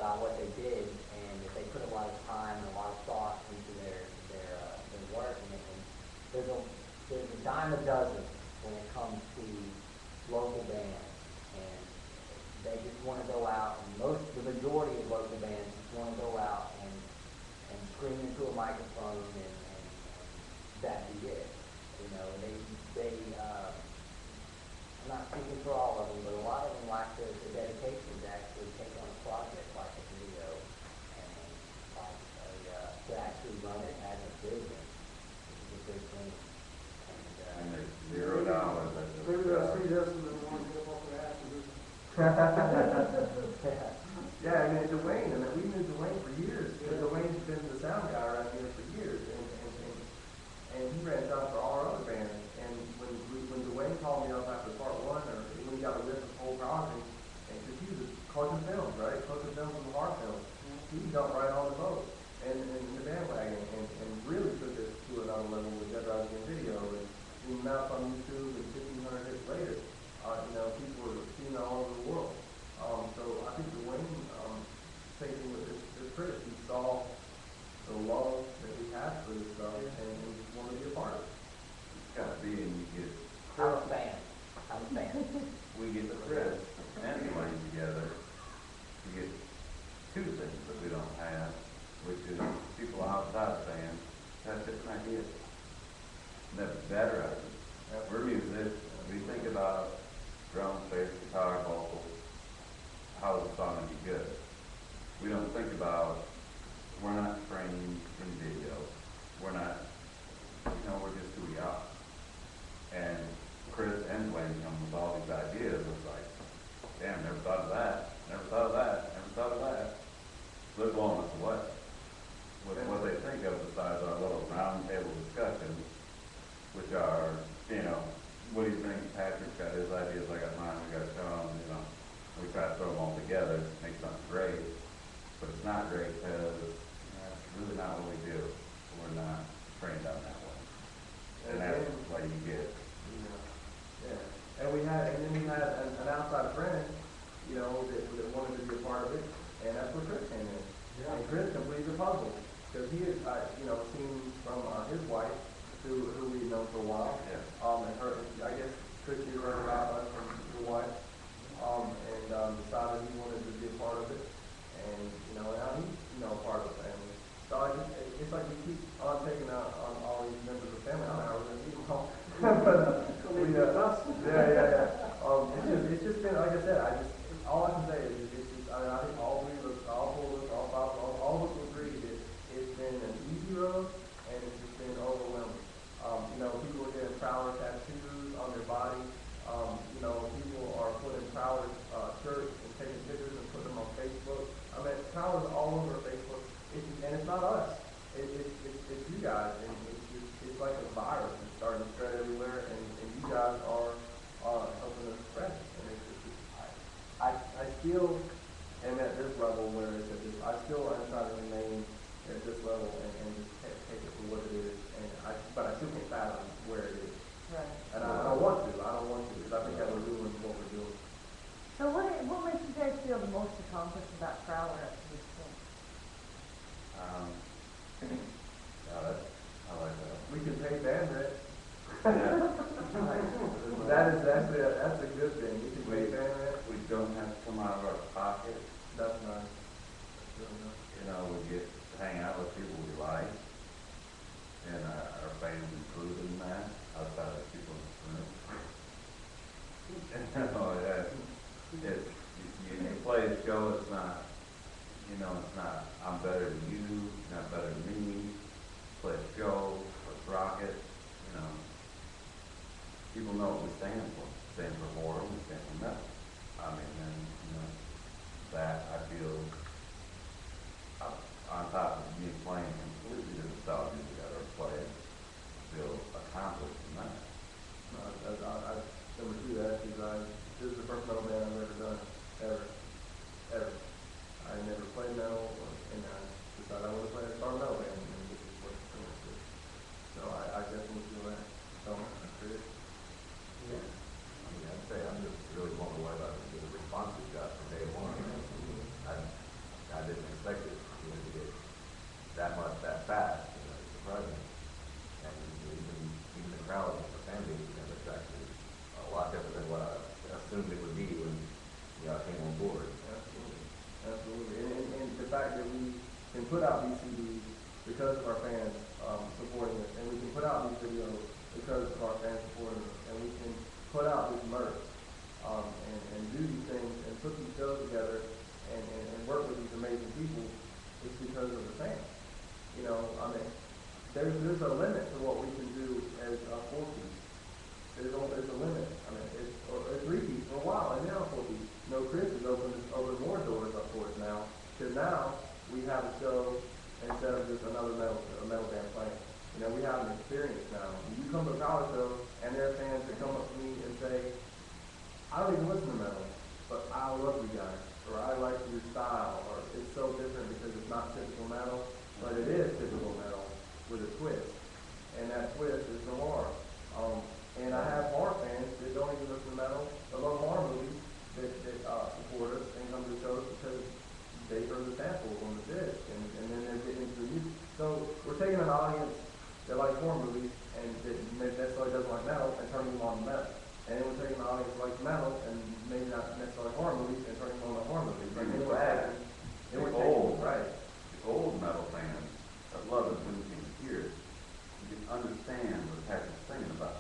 about what they did, and if they put a lot of time and a lot of thought into their work, and there's a dime a dozen when it comes to local bands, and they just want to go out, and the majority of local bands just want to go out and scream into a microphone and that be it. You know, I'm not speaking for all of them, but a lot of them lack the dedication to actually take on a project like a video and to actually run it as a business, which is a big thing. And there's $0 at the Maybe they'll see this and then want to get up off their ass and do Yeah, I mean, Dwayne, we knew Dwayne for years, because Dwayne's been the sound guy around here for years, and he ran sound for all our other bands, and when Dwayne called me up after part one, or when he got a list of whole project, and because he was Culture Films, right, Culture Films and the Hard Films, he jumped right on the boat, and the bandwagon, and really took it to another level with Dead Rising Video, and now on YouTube, and 1,500 hits later, you know, people are seeing it all over the world. So I think Dwayne, thinking with this Chris, he saw the love that we had for this stuff, and he just wanted to be a part of it. It's got to be, and you get I'm a fan. we get Chris and Dwayne together. You get two things that we don't have, which is people outside the band have different ideas. They're better at it. We're musicians. We think about drum, bass, guitar, vocals. How is the song going to be good? We don't think about, we're not trained in video. We're not, we're just who we are. And Chris and Dwayne come with all these ideas. It's like, damn, never thought of that, never thought of that, never thought of that. They're blowing us away with what they think of besides our little round table discussions, which are, what do you think? Patrick's got his ideas, I got mine, we got Sean, we try to throw them all together, make something great, but it's not great because it's really not what we do. We're not trained on that way. And that's why you get. Yeah. And then we had an outside friend, that wanted to be a part of it, and that's where Chris came in. Yeah. And Chris completed the puzzle, because he had, seen from his wife, who we'd known for a while. Yeah. And I guess Chris had heard about us from his wife, and decided he wanted to be a part of it, and now he's a part of the family. So it's like we keep on taking out on all these members of the family. I don't know how we're gonna keep them all, but it's just been, like I said, all I can say is I think all three of us, all four of us, all five, all of us will agree that it's been an easy road, and it's just been overwhelming. People are getting Prowler tattoos on their body. People are putting Prowler shirts and taking pictures and putting them on Facebook. I mean, Prowler's all over Facebook, and it's not us. It's you guys, and it's like a virus. It's starting to spread everywhere, and you guys are helping us spread it. And I still am at this level where it's at this. I still am trying to remain at this level and just take it for what it is. But I still can't fathom where it is. Right. And I don't want to, because I think that would ruin what we're doing. So what makes you guys feel the most accomplished about Prowler up to this point? I like that. We can pay band rent. Yeah. That's a good thing. We can pay band rent. We don't have to come out of our pocket. That's nice. That's really nice. We get to hang out with people we like, and our fans included in that, outside of people in the room. You play a show, it's not, it's not, I'm better than you, you're not better than me. Play a show, let's rock it, people know what we stand for. We stand for horror, we stand for metal. That I feel, on top of me playing completely different style of music I've ever played, I feel accomplished in that. I never do that because this is the first metal band I've ever done, ever. I never played metal, and I decided I wanted to start a metal band, and this is what it's going to do. So I definitely feel that. So, that's great. Yeah. I'd say I'm just really blown away fact that we can put out these CDs because of our fans supporting us, and we can put out these videos because of our fans supporting us, and we can put out this merch and do these things and put these shows together and work with these amazing people. It's because of the fans. You know, I mean, there's a limit to what we can do as a 4-piece. There's a limit. I mean, it's a 3-piece for a while, and now 4-piece. You know, Chris has opened more doors up for us now, because now we have a show instead of just another metal band playing. You know, we have an experience now. When you come to a Prowler show, and there are fans that come up to me and say, I don't even listen to metal, but I love you guys, or I like your style, or it's so different because it's not typical metal, but it is typical metal with a twist, and that twist is noir. And I have horror fans that don't even listen to metal, but love horror movies that support us and come to shows because they heard the samples on the disc, and then they're getting into the music. So we're taking an audience that likes horror movies and that necessarily doesn't like metal and turning them on to metal. And then we're taking an audience that likes metal and maybe not necessarily horror movies and turning them on to horror movies. Bring it back. The old metal fans that love it when you can hear it. You can understand what Patrick's singing about.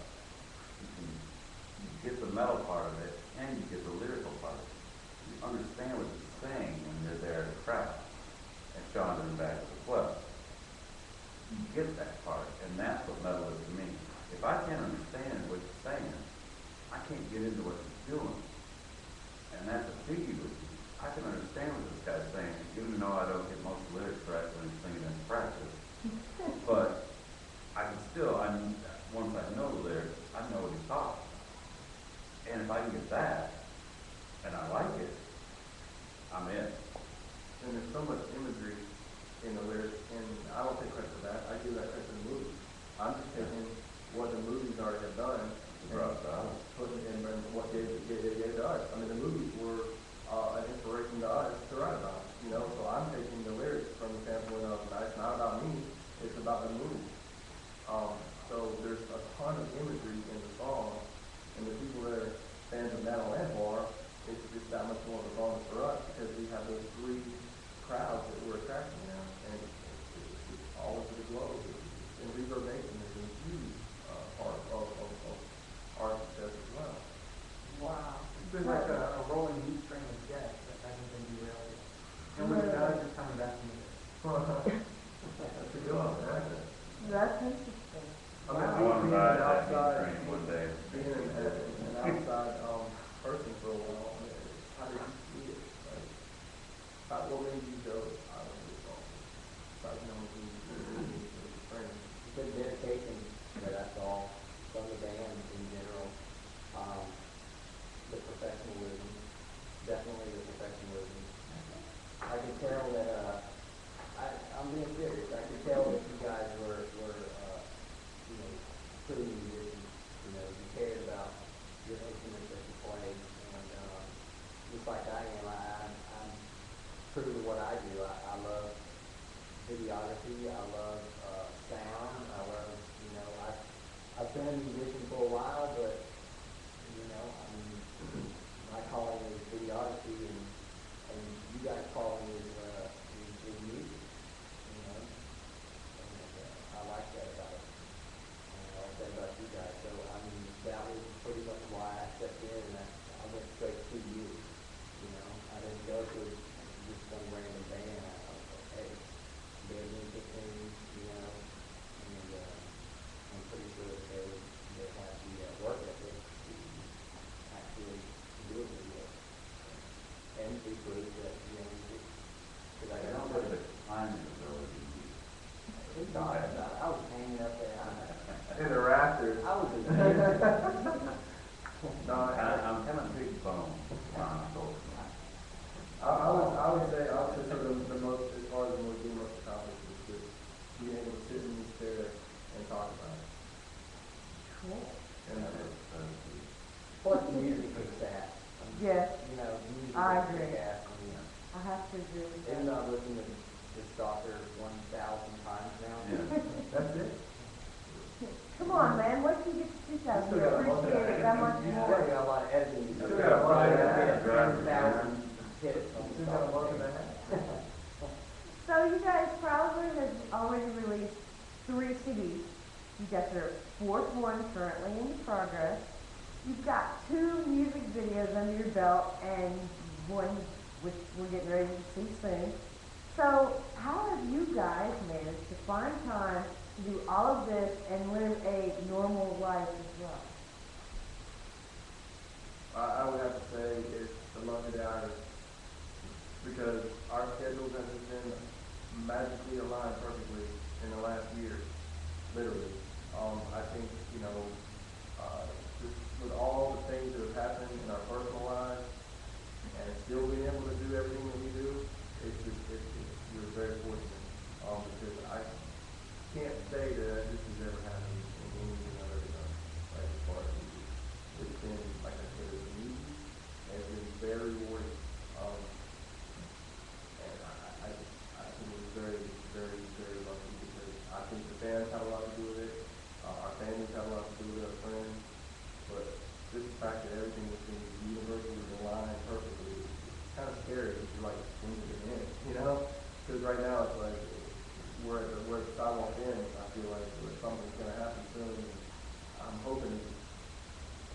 You get the metal part of it, and you get the lyrical part of it. You understand what he's saying when you're there to crowd. And Sean in the back as well. You get that part, and that's what metal is to me. If I can't understand what he's saying, I can't get into what he's doing. And that's a biggie with me. I can understand what this guy's saying, even though I don't get most of the lyrics right when he's singing in practice. But I can still, once I know the lyrics, I know what he's talking. And if I can get that, and I like it, I'm in. And there's so much imagery in the lyrics, and I don't take credit for that. I give that credit to the movie. I'm just taking what the movies already have done and putting it in what they gave to us. I mean, the movies were an inspiration to us to write about. You know, so I'm taking the lyrics from the standpoint of, it's not about me, it's about the movie. So there's a ton of imagery in the song, and the people that are fans of metal and horror, it's just that much more of a bonus for us because we have those 3 crowds that we're attracting now, and it's all over the globe. And Reverb Nation is a huge part of our success as well. Wow. It's been like a rolling news string of guests that hasn't been derailed. And with the guys just coming back from this. That's a good one. That's interesting. I mean, I want to being ride an that outside, train one day. being an outside person for a while, I mean, how did you see it? Like, what made you go, I don't know, this song? Like, you know, the friend. It's been dedication, that's all, from the band in general. The professionalism, definitely the professionalism. I can tell that, I'm being serious, I can tell that you guys were true musicians, you cared about your instruments that you play, and just like I am, I'm true to what I do. I love videography, I love sound, I love, I've been a musician for a while, but, my calling is videography, and you guys' calling is music, and I like that about it. I like that about you guys. So, that was pretty much why I stepped in, and I went straight to you. I didn't go to just some random band. I was like, hey, they're interesting, and I'm pretty sure that they have the work ethic to actually do a video. And to prove that, because I don't got have the timing ability. I was hanging up there. In the rafters. I was a No, I'm kind of big bone. I would say sort of the most, as far as the most accomplished is just being able to sit in this chair and talk about it. Cool. And Plus the music is sad. Yes, Music I is agree. sad. I have to agree with Even that. though I've listened to Stalker 1,000 times now. Yeah. that's it. Come on, man, wait till you get to 2,000. You appreciate it that much You more. still got a lot of editing to do. Still got a lot of You editing. got 10,000 hits on Still got a lot of Stalker. that. already released 3 CDs. You've got your 4th one currently in progress. You've got 2 music videos under your belt and one which we're getting ready to see soon. So how have you guys managed to find time to do all of this and live a normal life as well? I would have to say it's the luck of the artist, because our schedules have just been magically aligned perfectly in the last year, literally. I think, just with all the things that have happened in our personal lives and still being able to do everything that we do, we're very fortunate. Because I can't say that this has ever happened in anything I've ever done, like as far as music. It's been, like I said, it's been easy, and it's been very rewarding. And I think we're very, very, very lucky, because I think the fans have a lot to do with it, our families have a lot to do with it, our friends, but just the fact that everything has been universally aligned perfectly, it's kind of scary if you're like swinging it in, because right now it's like, we're at the sidewalk end. I feel like something's going to happen soon, and I'm hoping it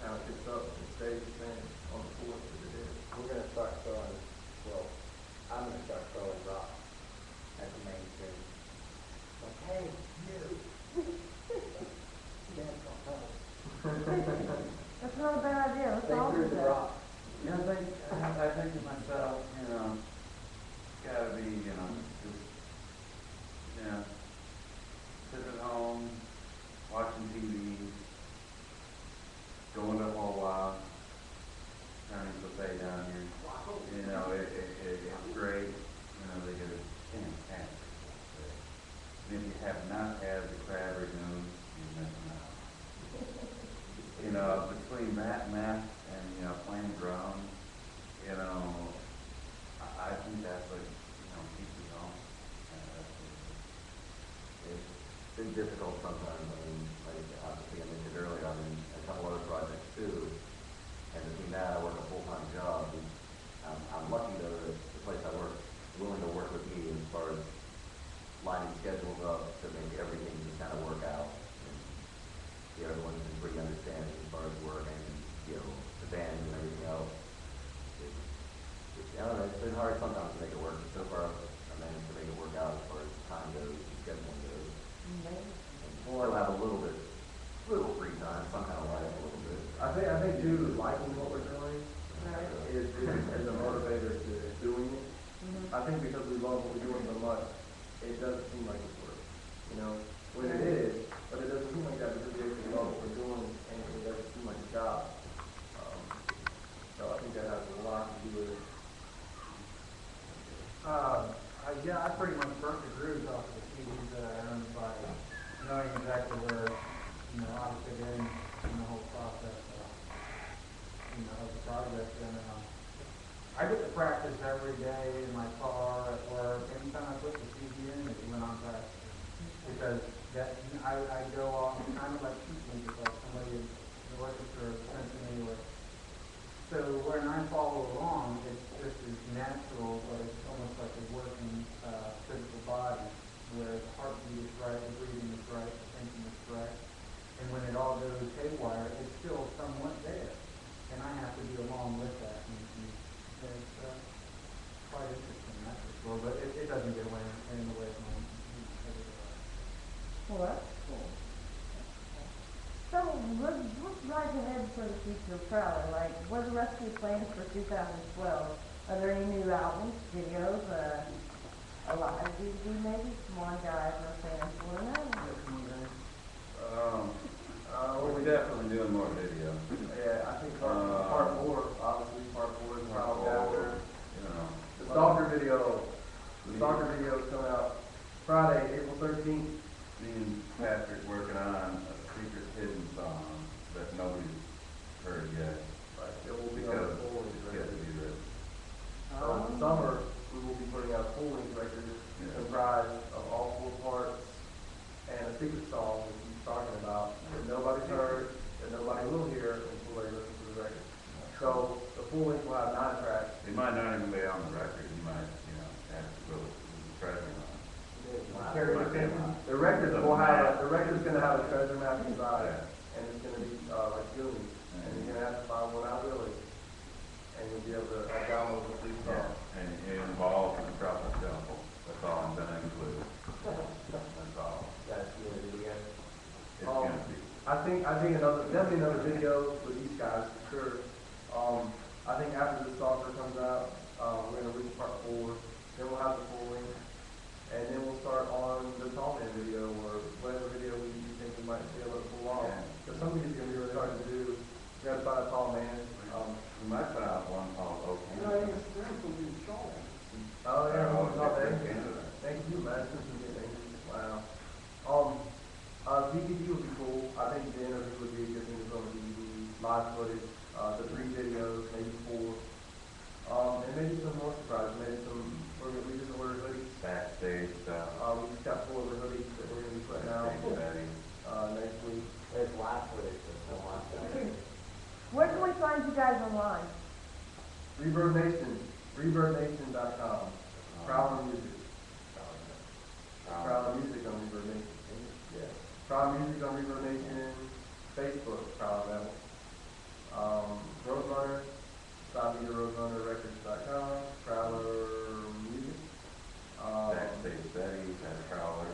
kind of picks up and stays the same on the course that it is. We're going to start throwing, well, I'm going to start throwing rocks at the main stage. Like, hey, you. Dance on pedals. That's not a bad idea. Let's They all threw do the that. rock. I think to myself, gotta be, just, sitting at home, watching TV, going to Wawa, turning buffet down here. It's great. They get a fantastic buffet. And if you have not had the crab rangoon, you're missing out. Between that mess and, playing drums, I think that's what, keeps it going. It's been difficult sometimes. I mean, like obviously I mentioned earlier, I'm in a couple other projects too, and between that I work a full-time job. And I'm lucky though that the place I work is willing to work with me as far as lining schedules up to make everything just kind of work out. And, everyone's been pretty understanding as far as work and the band and everything else. I don't know, it's been hard sometimes to make it work, but so far I managed to make it work out as far as time goes and scheduling goes. We'll have a little free time, somehow like a little bit. I think too, liking what we're doing is a motivator to doing it. Mm-hmm. I think because we love what we're doing so much, it doesn't seem like it's work. When it is, but it doesn't seem like that because we actually love what we're doing, and it doesn't seem like a job. So I think that has a lot to do with it. Yeah, I pretty much burnt the grooves off the CDs that I owned by knowing exactly where, obviously getting in the whole process of the project. And I get to practice every day in my car, at work. Anytime I put the CD in, it went on practice. Because I go off kind of like sheet music, like somebody in the orchestra or symphony or. So when I follow along, it's just as natural, but it's almost like a working physical body, where the heartbeat is right, the breathing is right, the thinking is right. And when it all goes haywire, it's still somewhat there. And I have to be along with that. And it's quite interesting, that's for sure. But it doesn't get in the way of my everyday life. Well, that's cool. So, what's right ahead for the future of Prowler? Like, what are the rest of your plans for 2012? Are there any new albums, videos, a live DVD maybe? Come on, guys, our fans want to know. We're definitely doing more video. Yeah, I think part 4, obviously, part 4 is probably after. The stalker video is coming out Friday, April 13th. Me and Patrick working on a secret hidden song that nobody's heard yet. It will be on Because the full it's length yet to record. be written. In the summer, we will be putting out a full length record comprised of all 4 parts and a secret song that he's talking about that nobody's heard, that nobody will hear until they listen to the record. So the full length will have 9 tracks. It might not even be on the record. You might, have to go treasure on it. Carry the family I think definitely another video with these guys for sure. I think after the stalker comes out, we're gonna reach part 4. Then we'll have the full length, and then we'll start on the tall man video or whatever video we think we might be able to pull off. Because some of these are gonna be really hard to do. We gotta find a tall man. We might put out one called OK. You know, your experience will be strong. Oh yeah, Oh, thank okay. you. Thank you, man. Wow. DVD would be cool. I think the interview would be a good thing to put on DVD. Live footage, the 3 videos, maybe 4. And maybe some more surprises. Maybe we just ordered hoodies. Backstage stuff. We just got 4 of the hoodies that we're gonna be putting out next week. There's live footage, there's no live footage. Where can we find you guys online? Reverb Nation, ReverbNation.com. Prowler Music. Prowler Music on Reverb Nation. Yeah. Prowler Music on Reverb Nation. Facebook, Prowler Metal. Roadrunner, StopMeTheRoadrunnerRecords.com. Prowler Music. Backstage Betty, that Prowler.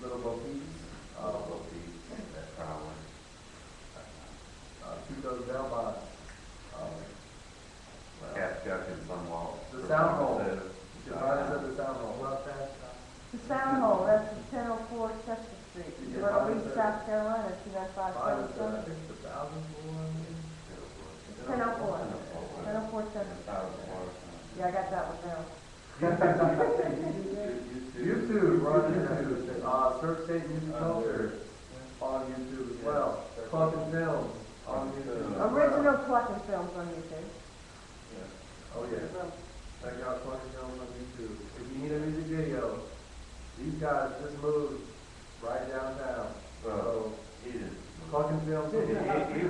Little Bo Peeps. Little Pete, that Prowler. Keep those bell bots. Cat Chuck and Sunwall. The Sound Hole. You can find us at the Sound Hole. The Sound Hole, that's 1004 Chester Street, Yeah, Little find Beach, us South Carolina, 29577. I think it's 1,000 1004. 1004 Chester Street. Yeah, I got that one down. YouTube, we're on YouTube. Search State Music Culture on YouTube as well. Cluckin' Films on YouTube. Original Cluckin' Films on YouTube. Oh yeah. Check out Cluckin' Films on YouTube. If you need a music video, these guys just moved right downtown. So Cluckin' Films. He was down here.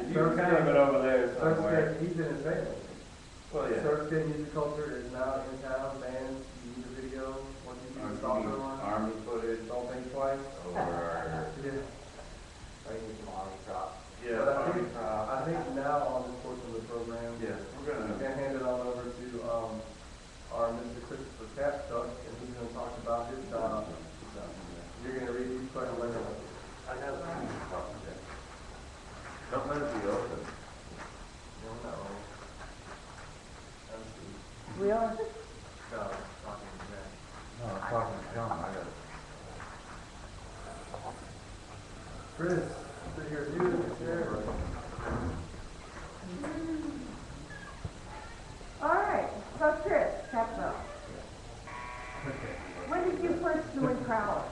You were kind of over there somewhere. He's in his family. Well, yeah. Search State Music Culture is now in town. Bands, you need a video. Once you see the stalker one, Army footage. don't think twice. Or, Yeah. Or you need some army props. yeah, But Army I think now on this portion of the program, Yes, we're we're gonna. gonna hand it on over to our Mr. Christopher Capstuck, and he's gonna talk about his job. You're gonna read these questions. I have Don't let it be open. No, not wrong. We are. No, talking to Jack. No, I'm talking to John. I got it. Chris, sit here, you, chair. All right, so Chris, catch up. When did you first join Prowler?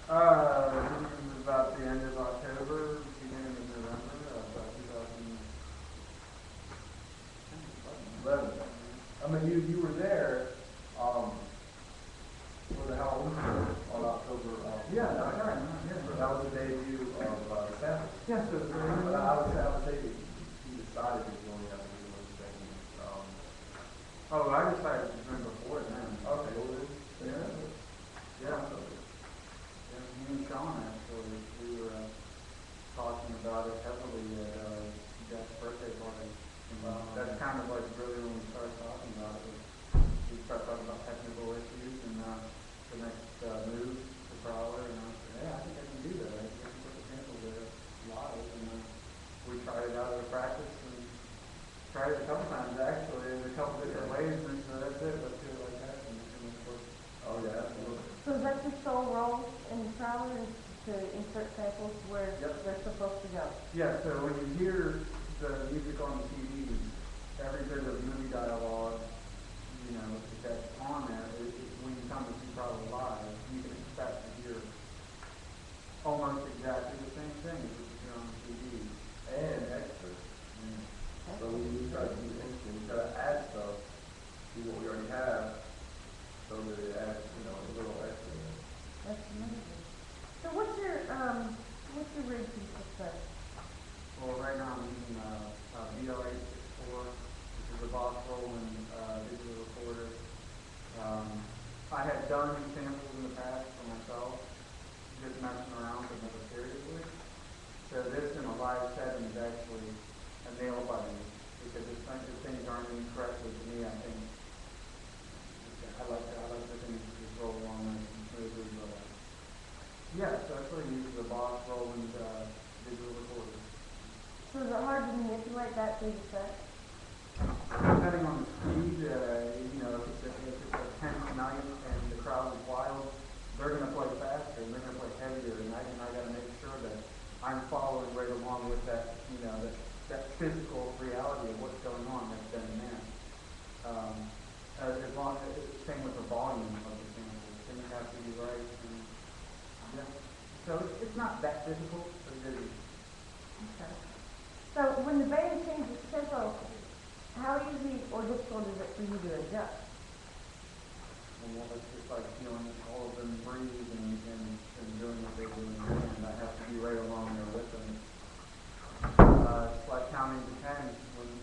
This is about the end of October, beginning of November, about 2011. 11. I mean, you were there, for the Halloween show on October. Yeah, that's right. Yeah. That was the debut of the Savage. Yes, it was very But I would say he decided to join us and doing the thing. Oh, I decided to join before then. Okay, well then, Yeah. Yeah. Yeah, me and Sean actually, we were talking about it heavily at Jeff's birthday party. That's kind of like really when we started talking about it. We started talking about technical issues and the next move to Prowler, and I said, hey, I think I can do that. I can put the samples there live, and we tried it out at a practice and tried it a couple times actually in a couple different ways, and so that's it. Let's do it like that, and of course. oh yeah, absolutely. So is that your sole role in Prowler, is to insert samples where Yep. they're supposed to go? Yeah, so when you hear the music on the CDs, every bit of movie dialogue, you know, that's on there, when you come to see Prowler live, you can expect to hear almost exactly the same thing as what you hear on the CD. And extras. So we try to do things, we try to add stuff to what we already have, so that it adds, a little extra in it. That's amazing. So what's your rig piece of stuff? Well, right now I'm using BL864, which is a box rolling digital recorder. I had done samples in the past for myself, just messing around, but never seriously. So this in a live setting is actually a nail biter, because if things aren't in correctly to me, I think I like the things to just roll along nice and smoothly. But yeah, so So it's not that difficult, but it is. Okay. So when the band changes tempo, how easy or difficult is it for you to adjust? And it's just like feeling all of them breathe and doing what they do in the band. I have to be right along there with them. It's like counting to 10.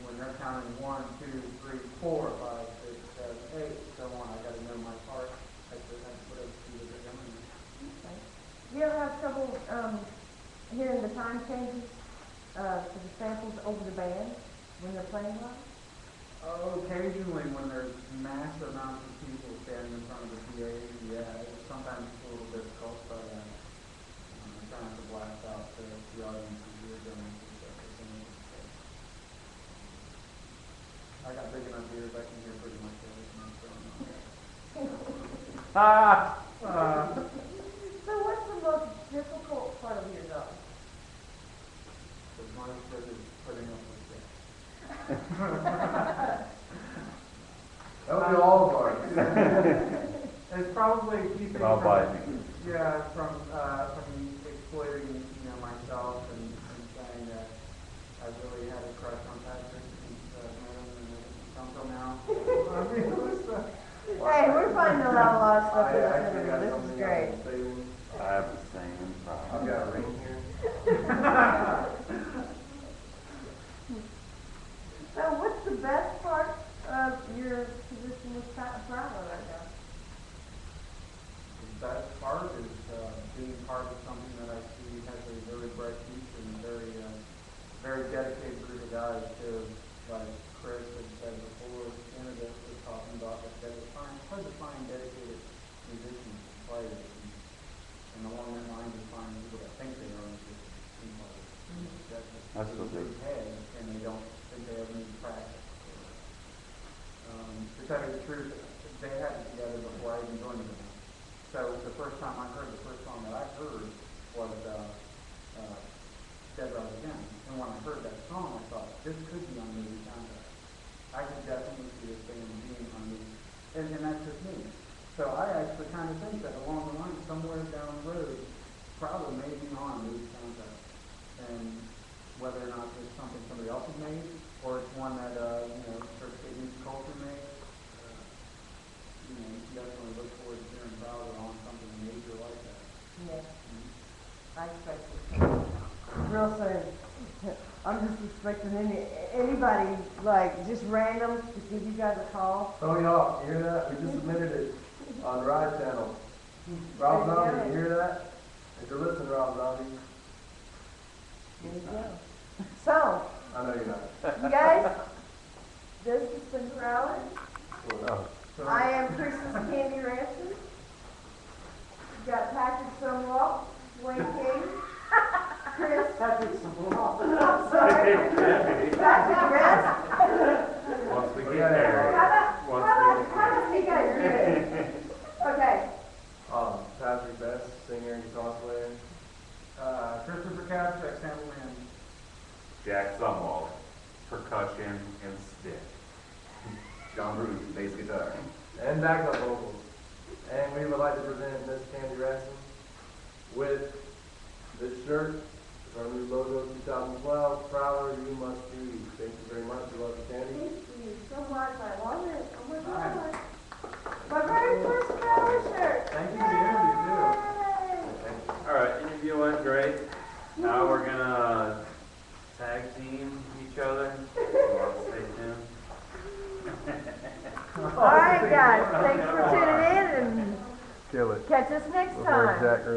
When they're counting 1, 2, 3, 4, 5, 6, 7, 8, so on. I got to know my part. That's what I see what they're doing. Okay. Do you ever have trouble hearing the time changes for the samples over the band when they're playing live? Occasionally when there's massive amounts of people standing in front of the PA, yeah, sometimes it's a little difficult, but I'm trying to blast out the audience as you're doing stuff. I got big enough ears, I can hear pretty much everything that's going on. So what's the most difficult part of your job? The most that is putting up with that. That would be all of ours. It's probably keeping I'll buy it. from exploiting, myself and saying that I really had a crush on Patrick and until now. Hey, we're finding a lot of stuff I in actually got this is something great. else to say. I have the same problem. I've got a ring here. So what's the best part of your position with Prowler right now? The best part is being part of something that I see has a very bright future and a very dedicated group of guys too. Like Chris had said before, Canada was talking about that it's hard to find dedicated musicians, players, and along that line to find people that think they are musicians, team players. That's what big head, and they don't think they ever need to practice. To tell you the truth, they had it together before I even joined them. So the first time I heard, the first song that I heard was Dead Rise Again. And when I heard that song, I thought, this could be on movie soundtrack. I could definitely see this band being on movie. And that's just me. So I actually kind of think that along the line, somewhere down the road, probably may be on movie soundtrack. And whether or not it's something somebody else has made, or it's one that, Church State Music Culture made, you definitely look forward to hearing Prowler on something major like that. Yes. I expect it real soon. I'm just expecting anybody, like, just random to give you guys a call. Oh, y'all, you hear that? We just submitted it on the Ride Channel. Rob Zombie, you hear that? If you're listening, Rob Zombie. There you go. So, I know you're not. you guys, this has been Prowler. Oh. I am Chris's Candy Ransom. We've got Patrick Sumwalt, Wayne King, Chris. Patrick Sumwalt. I'm sorry. Patrick Chris. Once we get Yeah. there. How does he guys do it? Okay. Patrick Best, singer and guitar player. Christopher Couch, ex-Hamilton. Jack Sumwalt, percussion and stick. John Bruce, bass guitar. And backup vocals. And we would like to present Miss Candy Ransom with this shirt. It's our new logo 2012. Prowler, you must be. Thank you very much. We love you, Candy. Thank you so much. I love it. Oh my God. My very first Prowler shirt. Thank you for the interview, too. Yay. All right, interview went great. Now we're gonna tag team each other. So stay tuned. All right, guys. Thanks for tuning in and Kill it. catch us next time.